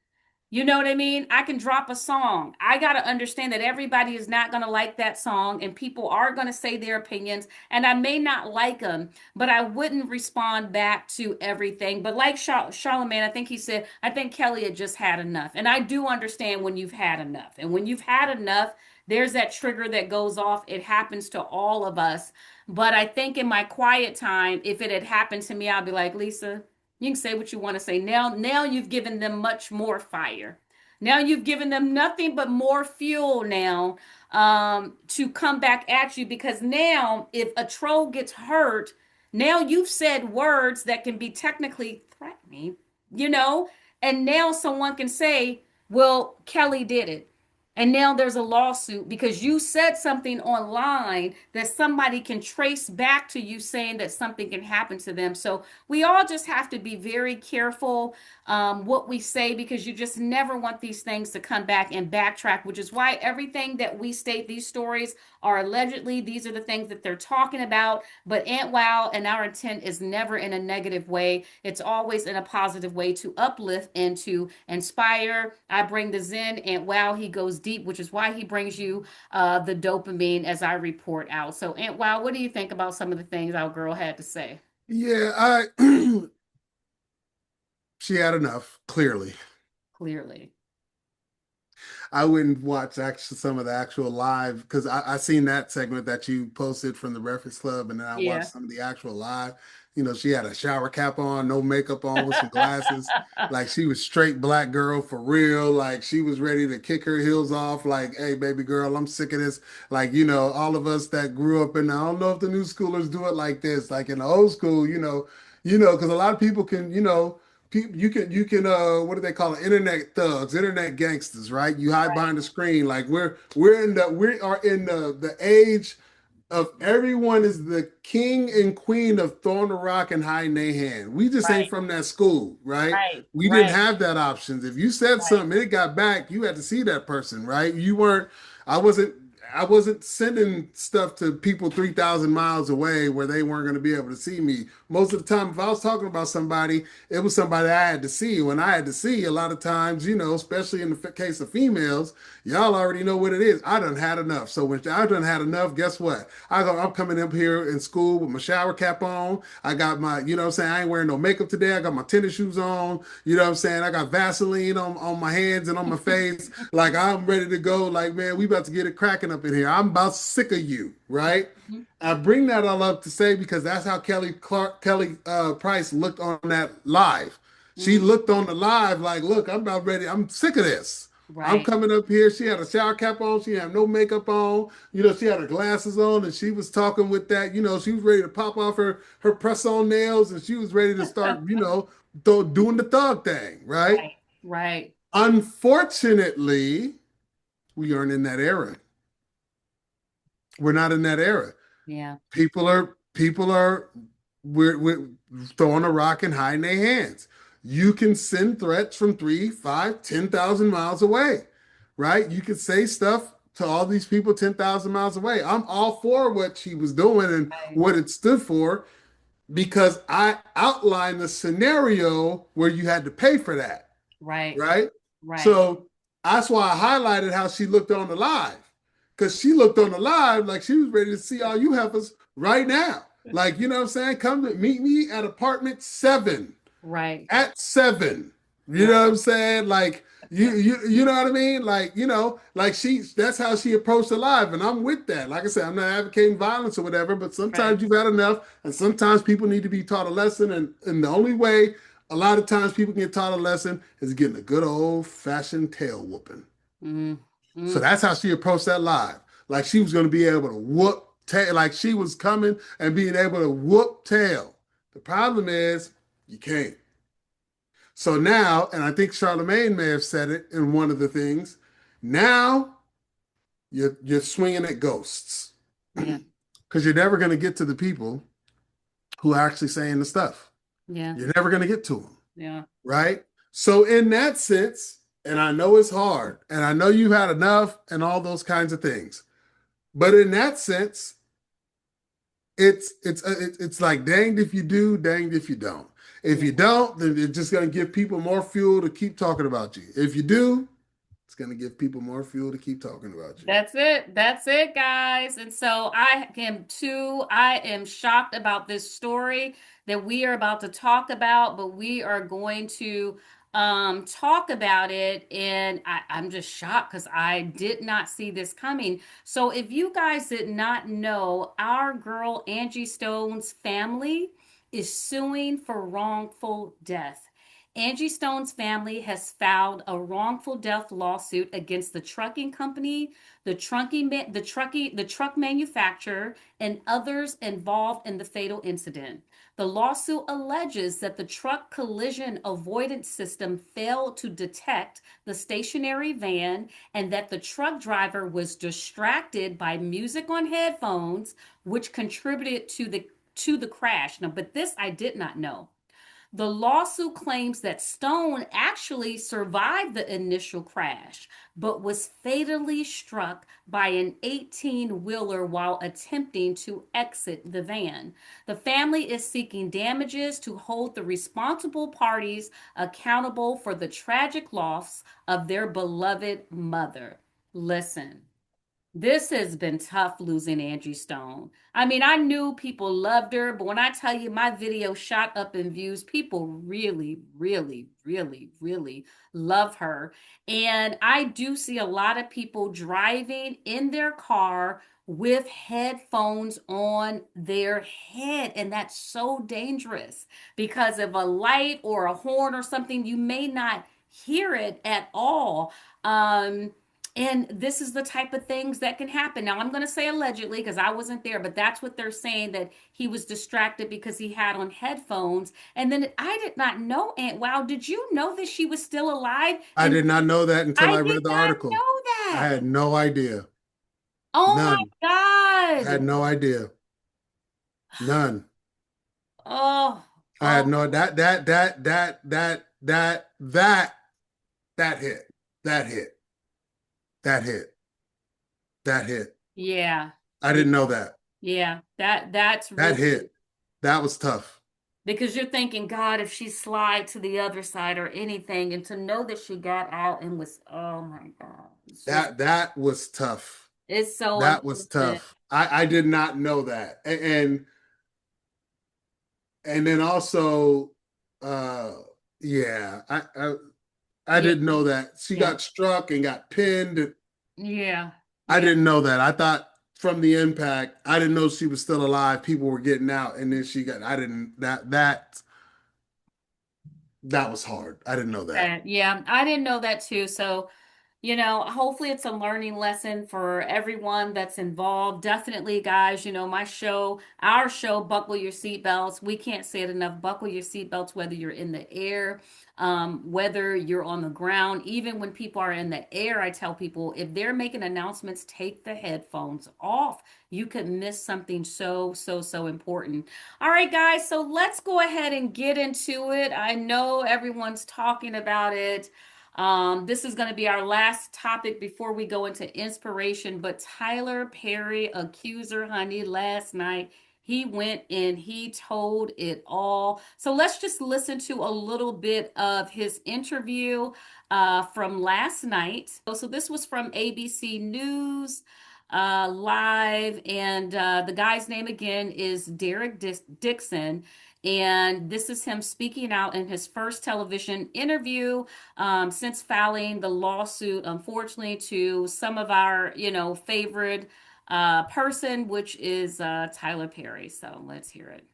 You know what I mean? I can drop a song. I got to understand that everybody is not going to like that song, and people are going to say their opinions, and I may not like them, but I wouldn't respond back to everything. But like Charlemagne, I think he said, I think Kelly had just had enough. And I do understand when you've had enough. And when you've had enough, there's that trigger that goes off. It happens to all of us. But I think in my quiet time, if it had happened to me, I'd be like, Lisa, you can say what you want to say. Now you've given them much more fire. Now you've given them nothing but more fuel now, to come back at you, because now if a troll gets hurt, now you've said words that can be technically threatening, you know, and now someone can say, well, Kelly did it. And now there's a lawsuit because you said something online that somebody can trace back to you, saying that something can happen to them. So we all just have to be very careful, what we say, because you just never want these things to come back and backtrack, which is why everything that we state, these stories are allegedly, these are the things that they're talking about. But Aunt Wow and our intent is never in a negative way. It's always in a positive way to uplift and to inspire. I bring the Zen. Aunt Wow, he goes deep, which is why he brings you the dopamine as I report out. So, Aunt Wow, what do you think about some of the things our girl had to say? Yeah, she had enough, clearly. Clearly. I wouldn't watch actually some of the actual live, because I seen that segment that you posted from the Breakfast Club, and then I Yeah. watched some of the actual live. She had a shower cap on, no makeup on, with some glasses. Like, she was straight Black girl for real. Like, she was ready to kick her heels off. Like, hey, baby girl, I'm sick of this. Like, all of us that grew up in, I don't know if the new schoolers do it like this. Like, in the old school, because a lot of people can, you can what do they call it? Internet thugs, internet gangsters, right? You hide behind the screen. Like, we are in the age of everyone is the king and queen of throwing a rock and hiding their hand. We just ain't Right. from that school, right? Right. We didn't Right. have that options. If you said Right. something, it got back, you had to see that person, right? You weren't, I wasn't, I wasn't sending stuff to people 3,000 miles away where they weren't going to be able to see me. Most of the time, if I was talking about somebody, it was somebody I had to see. When I had to see, a lot of times, especially in the case of females, y'all already know what it is. I done had enough. So when I done had enough, guess what? I'm coming up here in school with my shower cap on. I got my, what I'm saying? I ain't wearing no makeup today. I got my tennis shoes on. You know what I'm saying? I got Vaseline on my hands and on my face. Like I'm ready to go. Like, man, we about to get it cracking up in here. I'm about sick of you, right? Mm-hmm. I bring that all up to say because that's how Kelly Price looked on that live. She looked on the live like, look, I'm about ready. I'm sick of this. Right. I'm coming up here. She had a shower cap on. She had no makeup on. She had her glasses on, and she was talking with that. She was ready to pop off her press-on nails, and she was ready to start, doing the thug thing, right? Right. Unfortunately, we aren't in that era. We're not in that era. Yeah. People are we're throwing a rock and hiding their hands. You can send threats from 3, 5, 10,000 miles away, right? You could say stuff to all these people 10,000 miles away. I'm all for what she was doing and what it stood for because I outlined the scenario where you had to pay for that. Right. Right? Right. So that's why I highlighted how she looked on the live. Because she looked on the live like she was ready to see all you heifers right now. Like, you know what I'm saying? Come to meet me at apartment 7. Right. At 7. You know what I'm saying? Like, you know what I mean? Like, like that's how she approached the live. And I'm with that. Like I said, I'm not advocating violence or whatever, but sometimes you've had enough. And sometimes people need to be taught a lesson. And the only way a lot of times people get taught a lesson is getting a good old fashioned tail whooping. Mm-hmm. So that's how she approached that live. Like she was going to be able to whoop tail, like she was coming and being able to whoop tail. The problem is you can't. So now, and I think Charlamagne may have said it in one of the things, now you're swinging at ghosts. Yeah. Because you're never going to get to the people who are actually saying the stuff. Yeah. You're never going to get to them. Yeah. Right? So in that sense, and I know it's hard, and I know you've had enough and all those kinds of things. But in that sense, it's like danged if you do, danged if you don't. If you don't, then it's just going to give people more fuel to keep talking about you. If you do, it's going to give people more fuel to keep talking about you. That's it, guys. And so I am shocked about this story that we are about to talk about, but we are going to talk about it. And I'm just shocked because I did not see this coming. So if you guys did not know, our girl Angie Stone's family is suing for wrongful death. Angie Stone's family has filed a wrongful death lawsuit against the trucking company, the truck manufacturer, and others involved in the fatal incident. The lawsuit alleges that the truck collision avoidance system failed to detect the stationary van and that the truck driver was distracted by music on headphones, which contributed to the crash. Now, but this I did not know. The lawsuit claims that Stone actually survived the initial crash, but was fatally struck by an 18-wheeler while attempting to exit the van. The family is seeking damages to hold the responsible parties accountable for the tragic loss of their beloved mother. Listen. This has been tough losing Angie Stone. I mean, I knew people loved her, but when I tell you my video shot up in views, people really, really, really, really love her. And I do see a lot of people driving in their car with headphones on their head. And that's so dangerous because of a light or a horn or something, you may not hear it at all. And this is the type of things that can happen. Now, I'm going to say allegedly because I wasn't there, but that's what they're saying, that he was distracted because he had on headphones. And then I did not know, Aunt Wow, did you know that she was still alive? I did not know that until I read the article. I did not know that. I had no idea. Oh, None. my God. I had no idea. None. Oh. I had no, that hit. That hit. Yeah. I didn't know that. Yeah. That's that hit. That was tough. Because you're thinking, God, if she slid to the other side or anything, and to know that she got out and was, oh my God. That was tough. It's so that was tough. I did not know that. And then also, yeah, I didn't know that. She got struck and got pinned. Yeah. I didn't know that. I thought from the impact, I didn't know she was still alive. People were getting out, and then that was hard. I didn't know that. Yeah, I didn't know that too. So, hopefully it's a learning lesson for everyone that's involved. Definitely, guys, our show, Buckle Your Seatbelts. We can't say it enough. Buckle your seatbelts, whether you're in the air, whether you're on the ground. Even when people are in the air, I tell people, if they're making announcements, take the headphones off. You could miss something so important. All right, guys, so let's go ahead and get into it. I know everyone's talking about it. This is going to be our last topic before we go into inspiration, but Tyler Perry, accuser, honey, last night, he went and he told it all. So let's just listen to a little bit of his interview from last night. So this was from ABC News Live, and the guy's name again is Derek Dixon. And this is him speaking out in his first television interview since filing the lawsuit, unfortunately, to some of our, favorite person, which is Tyler Perry. So let's hear it.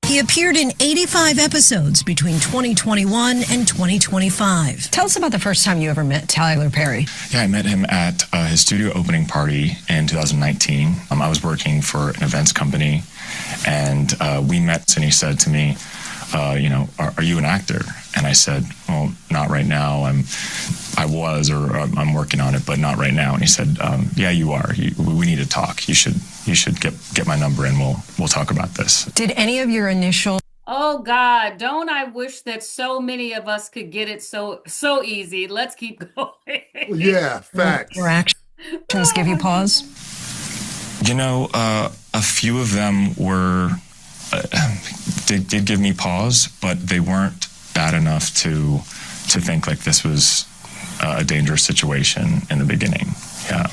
He appeared in 85 episodes between 2021 and 2025. Tell us about the first time you ever met Tyler Perry. Yeah, I met him at his studio opening party in 2019. I was working for an events company, and we met, and he said to me, are you an actor? And I said, well, not right now. I'm working on it, but not right now. And he said, yeah, you are. We need to talk. You should get my number, and we'll talk about this. Did any of your initial... Oh God, don't I wish that so many of us could get it so easy. Let's keep going. Yeah, facts. Interactions give you pause? A few of them were did give me pause, but they weren't bad enough to think like this was a dangerous situation in the beginning. Yeah.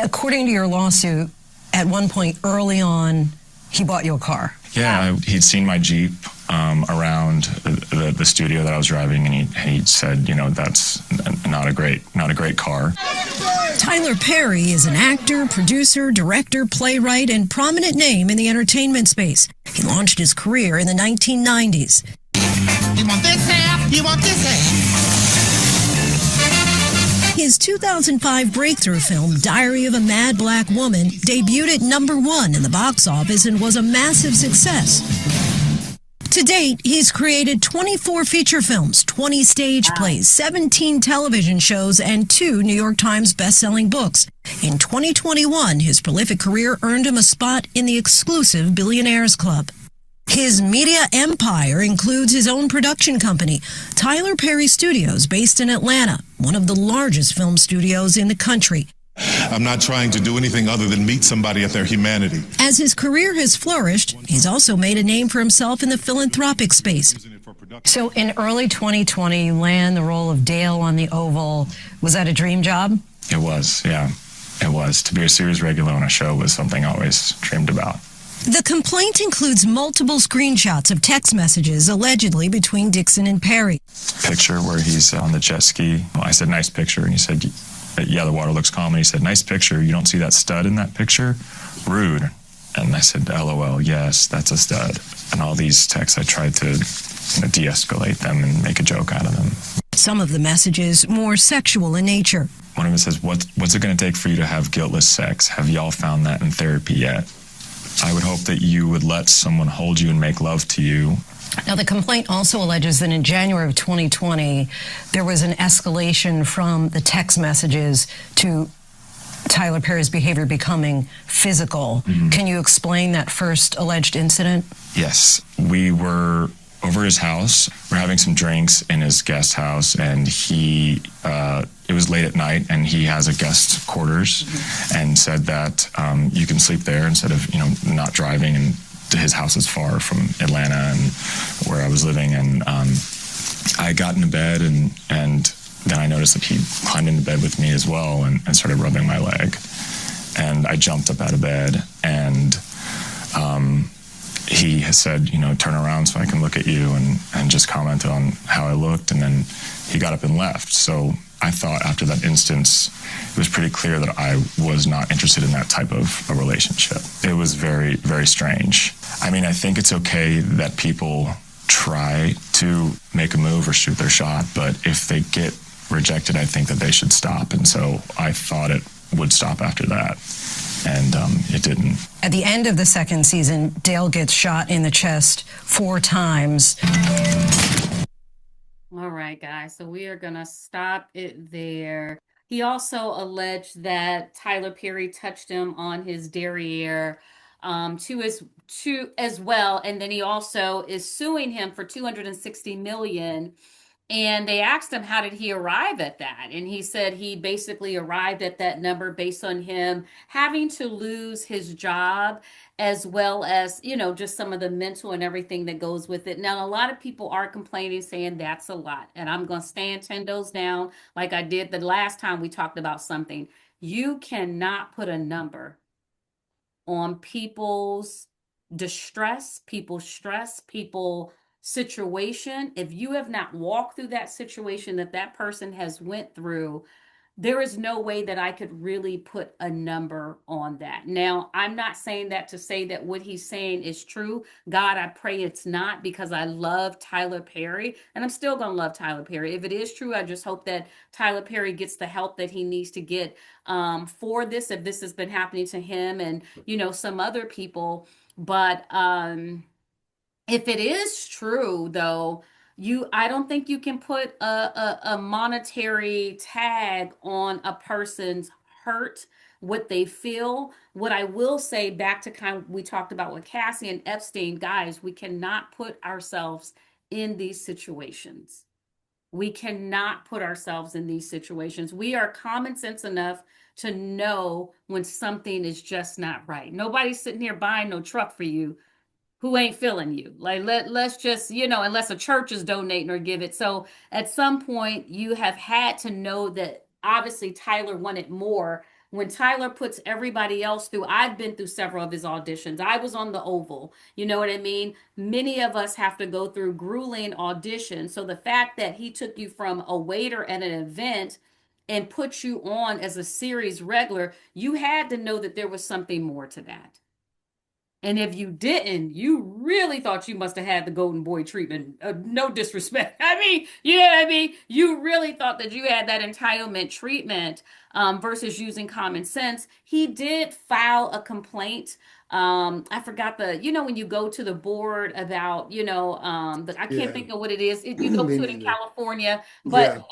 According to your lawsuit, at one point early on, he bought you a car. Yeah, he'd seen my Jeep around the studio that I was driving, and he said, that's not a great car. Tyler Perry is an actor, producer, director, playwright, and prominent name in the entertainment space. He launched his career in the 1990s. You want this half? You want this half? His 2005 breakthrough film, Diary of a Mad Black Woman, debuted at #1 in the box office and was a massive success. To date, he's created 24 feature films, 20 stage plays, 17 television shows, and 2 New York Times best-selling books. In 2021, his prolific career earned him a spot in the exclusive Billionaires Club. His media empire includes his own production company, Tyler Perry Studios, based in Atlanta, one of the largest film studios in the country. I'm not trying to do anything other than meet somebody at their humanity. As his career has flourished, he's also made a name for himself in the philanthropic space. So in early 2020, you land the role of Dale on The Oval. Was that a dream job? It was, yeah. It was. To be a series regular on a show was something I always dreamed about. The complaint includes multiple screenshots of text messages allegedly between Dixon and Perry. Picture where he's on the jet ski. I said, nice picture. And he said, yeah, the water looks calm. And he said, nice picture. You don't see that stud in that picture? Rude. And I said, LOL, yes, that's a stud. And all these texts, I tried to de-escalate them and make a joke out of them. Some of the messages more sexual in nature. One of them says, what's it going to take for you to have guiltless sex? Have y'all found that in therapy yet? I would hope that you would let someone hold you and make love to you. Now, the complaint also alleges that in January of 2020, there was an escalation from the text messages to Tyler Perry's behavior becoming physical. Mm-hmm. Can you explain that first alleged incident? Yes. We were over his house. We're having some drinks in his guest house, and it was late at night, and he has a guest quarters, and said that you can sleep there instead of not driving. And his house is far from Atlanta and where I was living, and I got into bed, and then I noticed that he climbed into bed with me as well, and started rubbing my leg. And I jumped up out of bed, and he has said, turn around so I can look at you, and just commented on how I looked, and then he got up and left. So I thought after that instance, it was pretty clear that I was not interested in that type of a relationship. It was very, very strange. I mean, I think it's okay that people try to make a move or shoot their shot, but if they get rejected, I think that they should stop. And so I thought it would stop after that, and it didn't. At the end of the second season, Dale gets shot in the chest 4 times. All right, guys, so we are gonna stop it there. He also alleged that Tyler Perry touched him on his derriere as well, and then he also is suing him for $260 million. And they asked him, how did he arrive at that? And he said he basically arrived at that number based on him having to lose his job, as well as, just some of the mental and everything that goes with it. Now, a lot of people are complaining, saying that's a lot. And I'm going to stand 10 toes down like I did the last time we talked about something. You cannot put a number on people's distress, people's stress, people situation. If you have not walked through that situation that person has went through, there is no way that I could really put a number on that. Now, I'm not saying that to say that what he's saying is true. God, I pray it's not, because I love Tyler Perry, and I'm still going to love Tyler Perry. If it is true, I just hope that Tyler Perry gets the help that he needs to get for this, if this has been happening to him and, some other people. But if it is true, though, I don't think you can put a monetary tag on a person's hurt, what they feel. What I will say, back to kind of we talked about with Cassie and Epstein, guys, we cannot put ourselves in these situations. We cannot put ourselves in these situations. We are common sense enough to know when something is just not right. Nobody's sitting here buying no truck for you who ain't feeling you. Like, let's just, unless a church is donating or give it. So at some point you have had to know that obviously Tyler wanted more. When Tyler puts everybody else through, I've been through several of his auditions. I was on the Oval. You know what I mean? Many of us have to go through grueling auditions. So the fact that he took you from a waiter at an event and put you on as a series regular, you had to know that there was something more to that. And if you didn't, you really thought you must have had the golden boy treatment. No disrespect. I mean, you know what I mean? You really thought that you had that entitlement treatment versus using common sense. He did file a complaint. I forgot when you go to the board about, I can't think of what it is. You go to it in California. But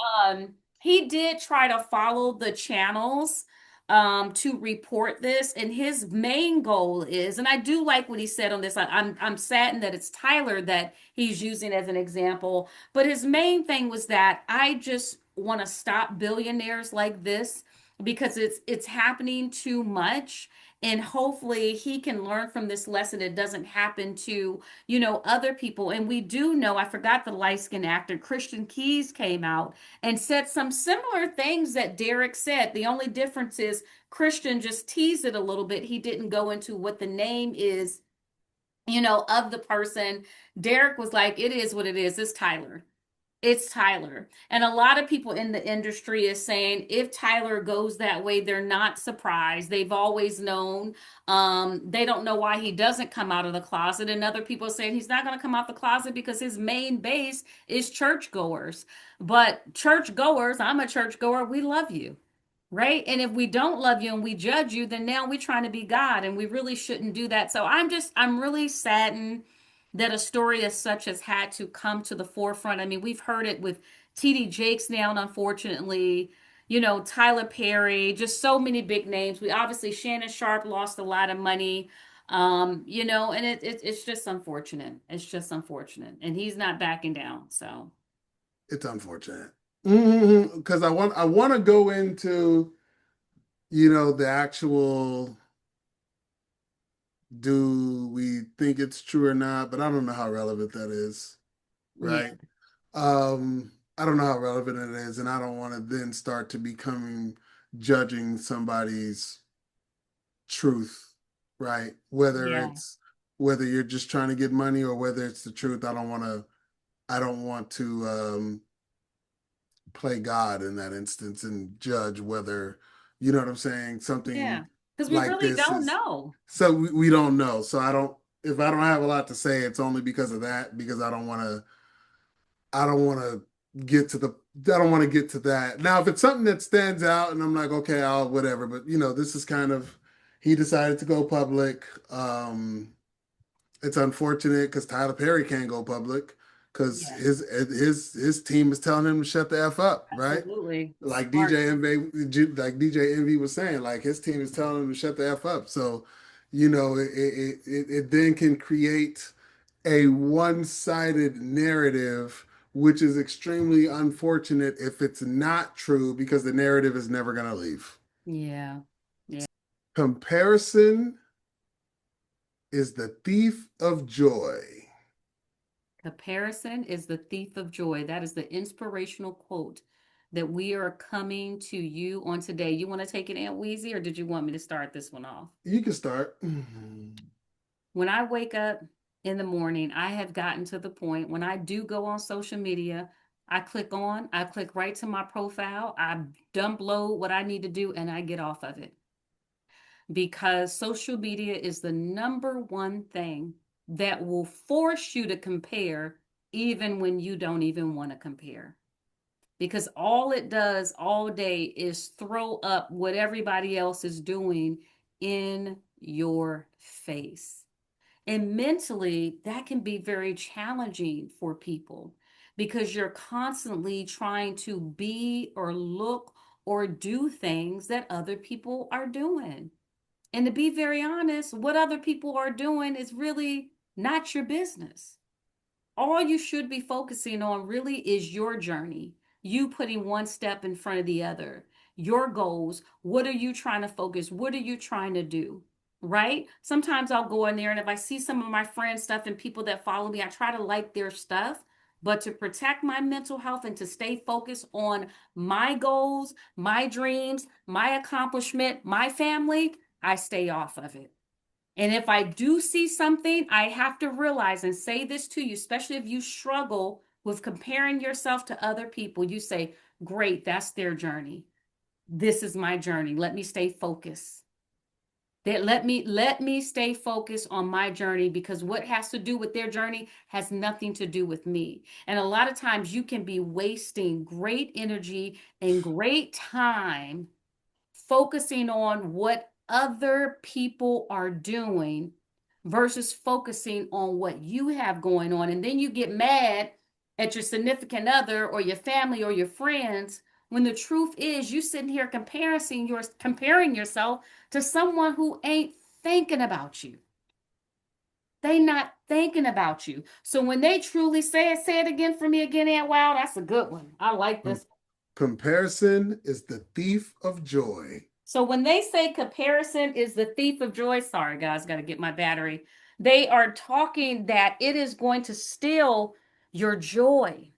he did try to follow the channels to report this, and his main goal is, and I do like what he said on this. I'm saddened that it's Tyler that he's using as an example, but his main thing was that I just want to stop billionaires like this because it's happening too much. And hopefully he can learn from this lesson. It doesn't happen to, other people. And we do know, I forgot the light-skinned actor, Christian Keys came out and said some similar things that Derek said. The only difference is Christian just teased it a little bit. He didn't go into what the name is, of the person. Derek was like, it is what it is. It's Tyler. It's Tyler. And a lot of people in the industry is saying if Tyler goes that way, they're not surprised. They've always known. They don't know why he doesn't come out of the closet. And other people are saying he's not going to come out the closet because his main base is churchgoers. But churchgoers, I'm a churchgoer, we love you. Right? And if we don't love you and we judge you, then now we're trying to be God, and we really shouldn't do that. So I'm really saddened that a story as such has had to come to the forefront. I mean, we've heard it with TD Jakes now, and unfortunately, Tyler Perry, just so many big names. We obviously, Shannon Sharp lost a lot of money You know, and it's just unfortunate. It's just unfortunate, and he's not backing down. So It's unfortunate. Because I want to go into, the actual, do we think it's true or not, but I don't know how relevant that is, yeah, right? I don't know how relevant it is, and I don't want to then start to becoming judging somebody's truth, right? yeah, Whether you're just trying to get money or whether it's the truth. I don't want to play God in that instance and judge whether, you know what I'm saying, yeah. something Because we like really this don't is. know. So we don't know. So if I don't have a lot to say, it's only because of that, because I don't want to I don't want to get to that. Now, if it's something that stands out and I'm like, okay, I'll whatever, but this is kind of, he decided to go public. It's unfortunate because Tyler Perry can't go public because Yeah, his team is telling him to shut the F up, right? absolutely Like smart. DJ Envy was saying, like his team is telling him to shut the F up. So, it then can create a one-sided narrative, which is extremely unfortunate if it's not true because the narrative is never going to leave. Yeah, yeah. Comparison is the thief of joy. Comparison is the thief of joy. That is the inspirational quote that we are coming to you on today. You want to take it, Aunt Weezy, or did you want me to start this one off? You can start. When I wake up in the morning, I have gotten to the point when I do go on social media, I click right to my profile, I dump load what I need to do, and I get off of it. Because social media is the number one thing that will force you to compare even when you don't even want to compare. Because all it does all day is throw up what everybody else is doing in your face. And mentally, that can be very challenging for people because you're constantly trying to be or look or do things that other people are doing. And to be very honest, what other people are doing is really not your business. All you should be focusing on really is your journey, you putting one step in front of the other, your goals. What are you trying to focus? What are you trying to do? Right? Sometimes I'll go in there and if I see some of my friends' stuff and people that follow me, I try to like their stuff. But to protect my mental health and to stay focused on my goals, my dreams, my accomplishment, my family, I stay off of it. And if I do see something, I have to realize and say this to you, especially if you struggle with comparing yourself to other people. You say, great, that's their journey. This is my journey. Let me stay focused. Let me stay focused on my journey because what has to do with their journey has nothing to do with me. And a lot of times you can be wasting great energy and great time focusing on what other people are doing versus focusing on what you have going on. And then you get mad at your significant other or your family or your friends when the truth is you sitting here comparing yourself to someone who ain't thinking about you. They not thinking about you. So when they truly say it again for me again, Aunt Wow, that's a good one. I like this. Comparison is the thief of joy. So when they say comparison is the thief of joy, sorry guys, got to get my battery. They are talking that it is going to steal your joy.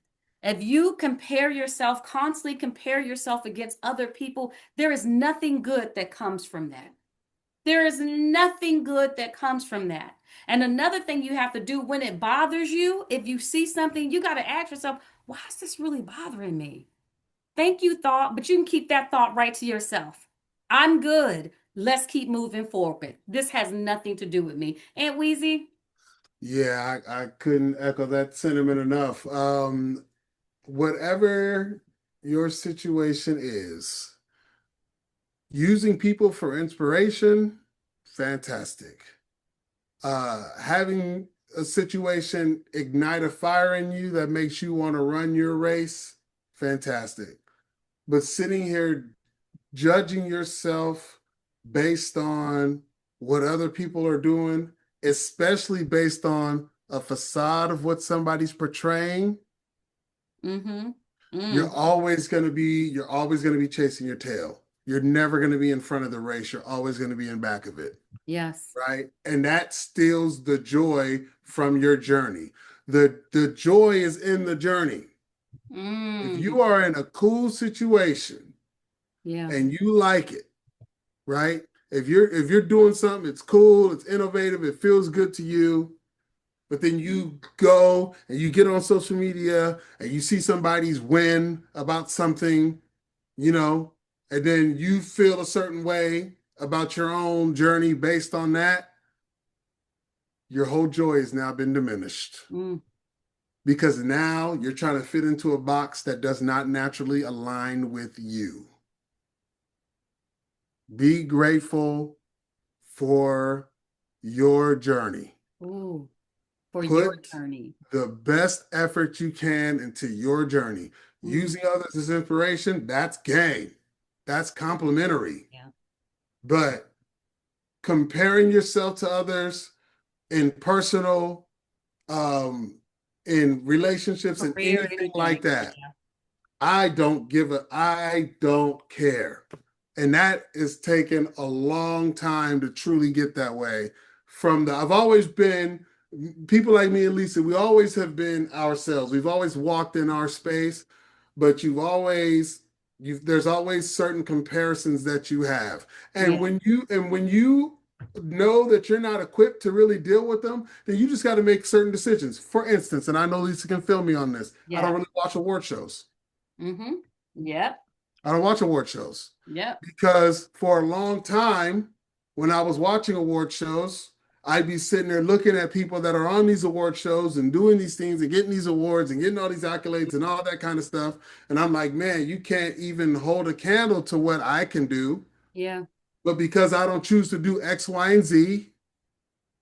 If you constantly compare yourself against other people, there is nothing good that comes from that. There is nothing good that comes from that. And another thing you have to do when it bothers you, if you see something, you got to ask yourself, why is this really bothering me? Thank you, thought, but you can keep that thought right to yourself. I'm good. Let's keep moving forward. This has nothing to do with me. Aunt Weezy? Yeah, I couldn't echo that sentiment enough. Whatever your situation is, using people for inspiration, fantastic. Having a situation ignite a fire in you that makes you want to run your race, fantastic. But sitting here judging yourself based on what other people are doing, especially based on a facade of what somebody's portraying, Mm-hmm. you're always going to be chasing your tail. You're never going to be in front of the race. You're always going to be in back of it. Yes. Right? And that steals the joy from your journey. The joy is in the journey. If you are in a cool situation and you like it, right? If you're doing something, it's cool, it's innovative, it feels good to you, but then you go and you get on social media and you see somebody's win about something, and then you feel a certain way about your own journey based on that, your whole joy has now been diminished. Because now you're trying to fit into a box that does not naturally align with you. Be grateful for your journey. For Put your journey. The best effort you can into your journey. Using others as inspiration, that's game. That's complimentary. Yeah. But comparing yourself to others in personal, in relationships and anything like that, I don't care. And that is taken a long time to truly get that way. I've always been, people like me and Lisa, we always have been ourselves. We've always walked in our space, but there's always certain comparisons that you have. And when you know that you're not equipped to really deal with them, then you just got to make certain decisions. For instance, and I know Lisa can fill me on this, I don't really watch award shows. Yep. I don't watch award shows. Yep. Because for a long time, when I was watching award shows, I'd be sitting there looking at people that are on these award shows and doing these things and getting these awards and getting all these accolades and all that kind of stuff. And I'm like, man, you can't even hold a candle to what I can do. Yeah. But because I don't choose to do X, Y, and Z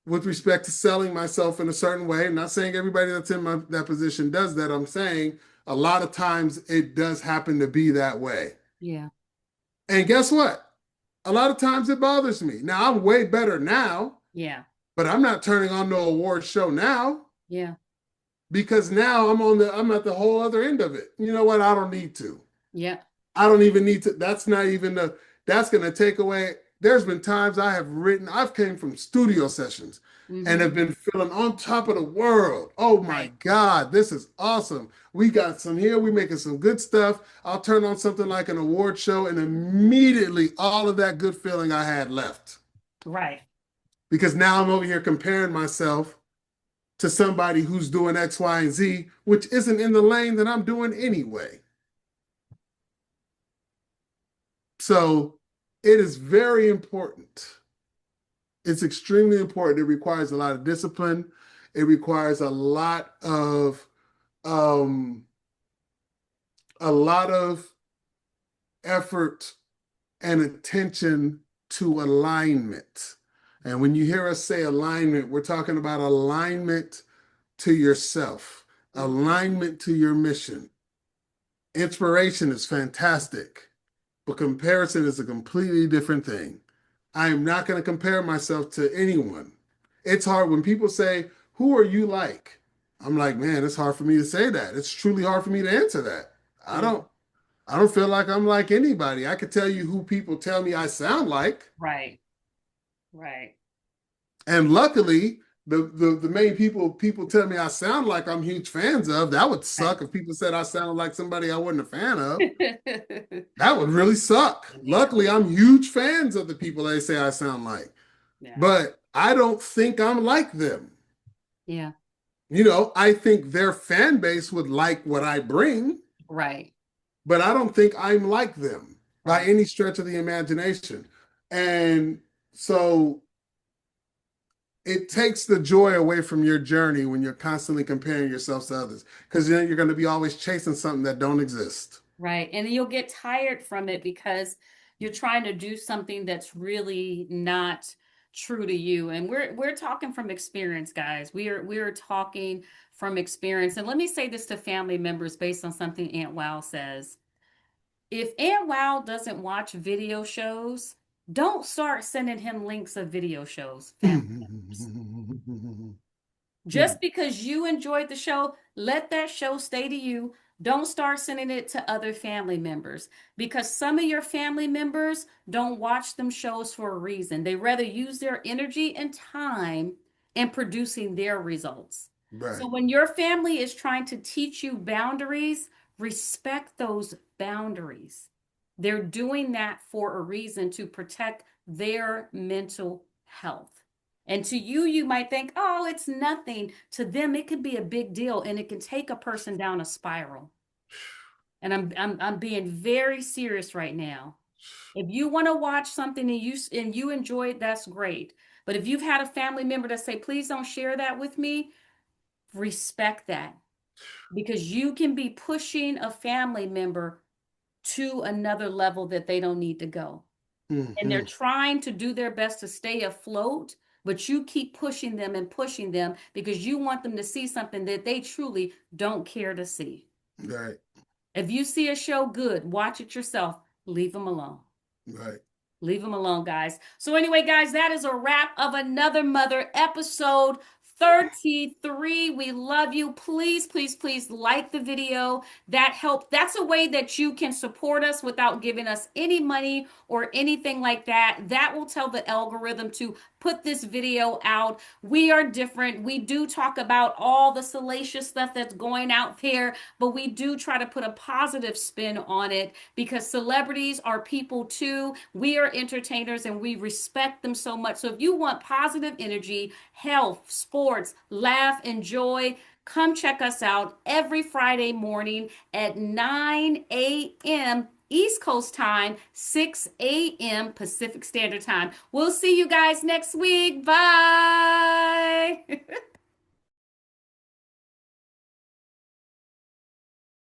with respect to selling myself in a certain way, I'm not saying everybody that's in that position does that. I'm saying a lot of times it does happen to be that way. Yeah. And guess what? A lot of times it bothers me. Now, I'm way better now. Yeah. But I'm not turning on no award show now. Yeah. Because now I'm at the whole other end of it. You know what? I don't need to. Yeah. I don't even need to. That's going to take away. There's been times I've came from studio sessions and have been feeling on top of the world. Oh my God, this is awesome. We got some here. We're making some good stuff. I'll turn on something like an award show and immediately all of that good feeling I had left. Right. Because now I'm over here comparing myself to somebody who's doing X, Y, and Z, which isn't in the lane that I'm doing anyway. So it is very important. It's extremely important. It requires a lot of discipline. It requires a lot of effort and attention to alignment. And when you hear us say alignment, we're talking about alignment to yourself, alignment to your mission. Inspiration is fantastic, but comparison is a completely different thing. I am not going to compare myself to anyone. It's hard when people say, who are you like? I'm like, man, it's hard for me to say that. It's truly hard for me to answer that. I don't feel like I'm like anybody. I could tell you who people tell me I sound like. Right. Right. And luckily, the main people tell me I sound like I'm huge fans of. That would suck if people said I sounded like somebody I wasn't a fan of. That would really suck. Luckily, I'm huge fans of the people they say I sound like. Yeah. But I don't think I'm like them. Yeah. I think their fan base would like what I bring. Right. But I don't think I'm like them by any stretch of the imagination. And so it takes the joy away from your journey when you're constantly comparing yourself to others, because then you're going to be always chasing something that don't exist. Right. And you'll get tired from it because you're trying to do something that's really not true to you. And we're talking from experience, guys. We're talking from experience. And let me say this to family members based on something Aunt Wow says. If Aunt Wow doesn't watch video shows, Don't start sending him links of video shows, family members. Just because you enjoyed the show, let that show stay to you. Don't start sending it to other family members because some of your family members don't watch them shows for a reason. They rather use their energy and time in producing their results. Right. So when your family is trying to teach you boundaries, respect those boundaries. They're doing that for a reason to protect their mental health. And to you, you might think, oh, it's nothing. To them, it could be a big deal and it can take a person down a spiral. And I'm being very serious right now. If you want to watch something and you enjoy it, that's great. But if you've had a family member that say, please don't share that with me, respect that. Because you can be pushing a family member to another level that they don't need to go. And they're trying to do their best to stay afloat, but you keep pushing them and pushing them because you want them to see something that they truly don't care to see. Right. If you see a show, good, watch it yourself. Leave them alone. Right. Leave them alone, guys. So anyway, guys, that is a wrap of Another Mother episode 33. We love you. Please, please, please like the video. That helps. That's a way that you can support us without giving us any money or anything like that. That will tell the algorithm to put this video out. We are different. We do talk about all the salacious stuff that's going out there, but we do try to put a positive spin on it because celebrities are people too. We are entertainers and we respect them so much. So if you want positive energy, health, sports, laugh, enjoy, come check us out every Friday morning at 9 a.m. East Coast time, 6 a.m. Pacific Standard Time. We'll see you guys next week. Bye.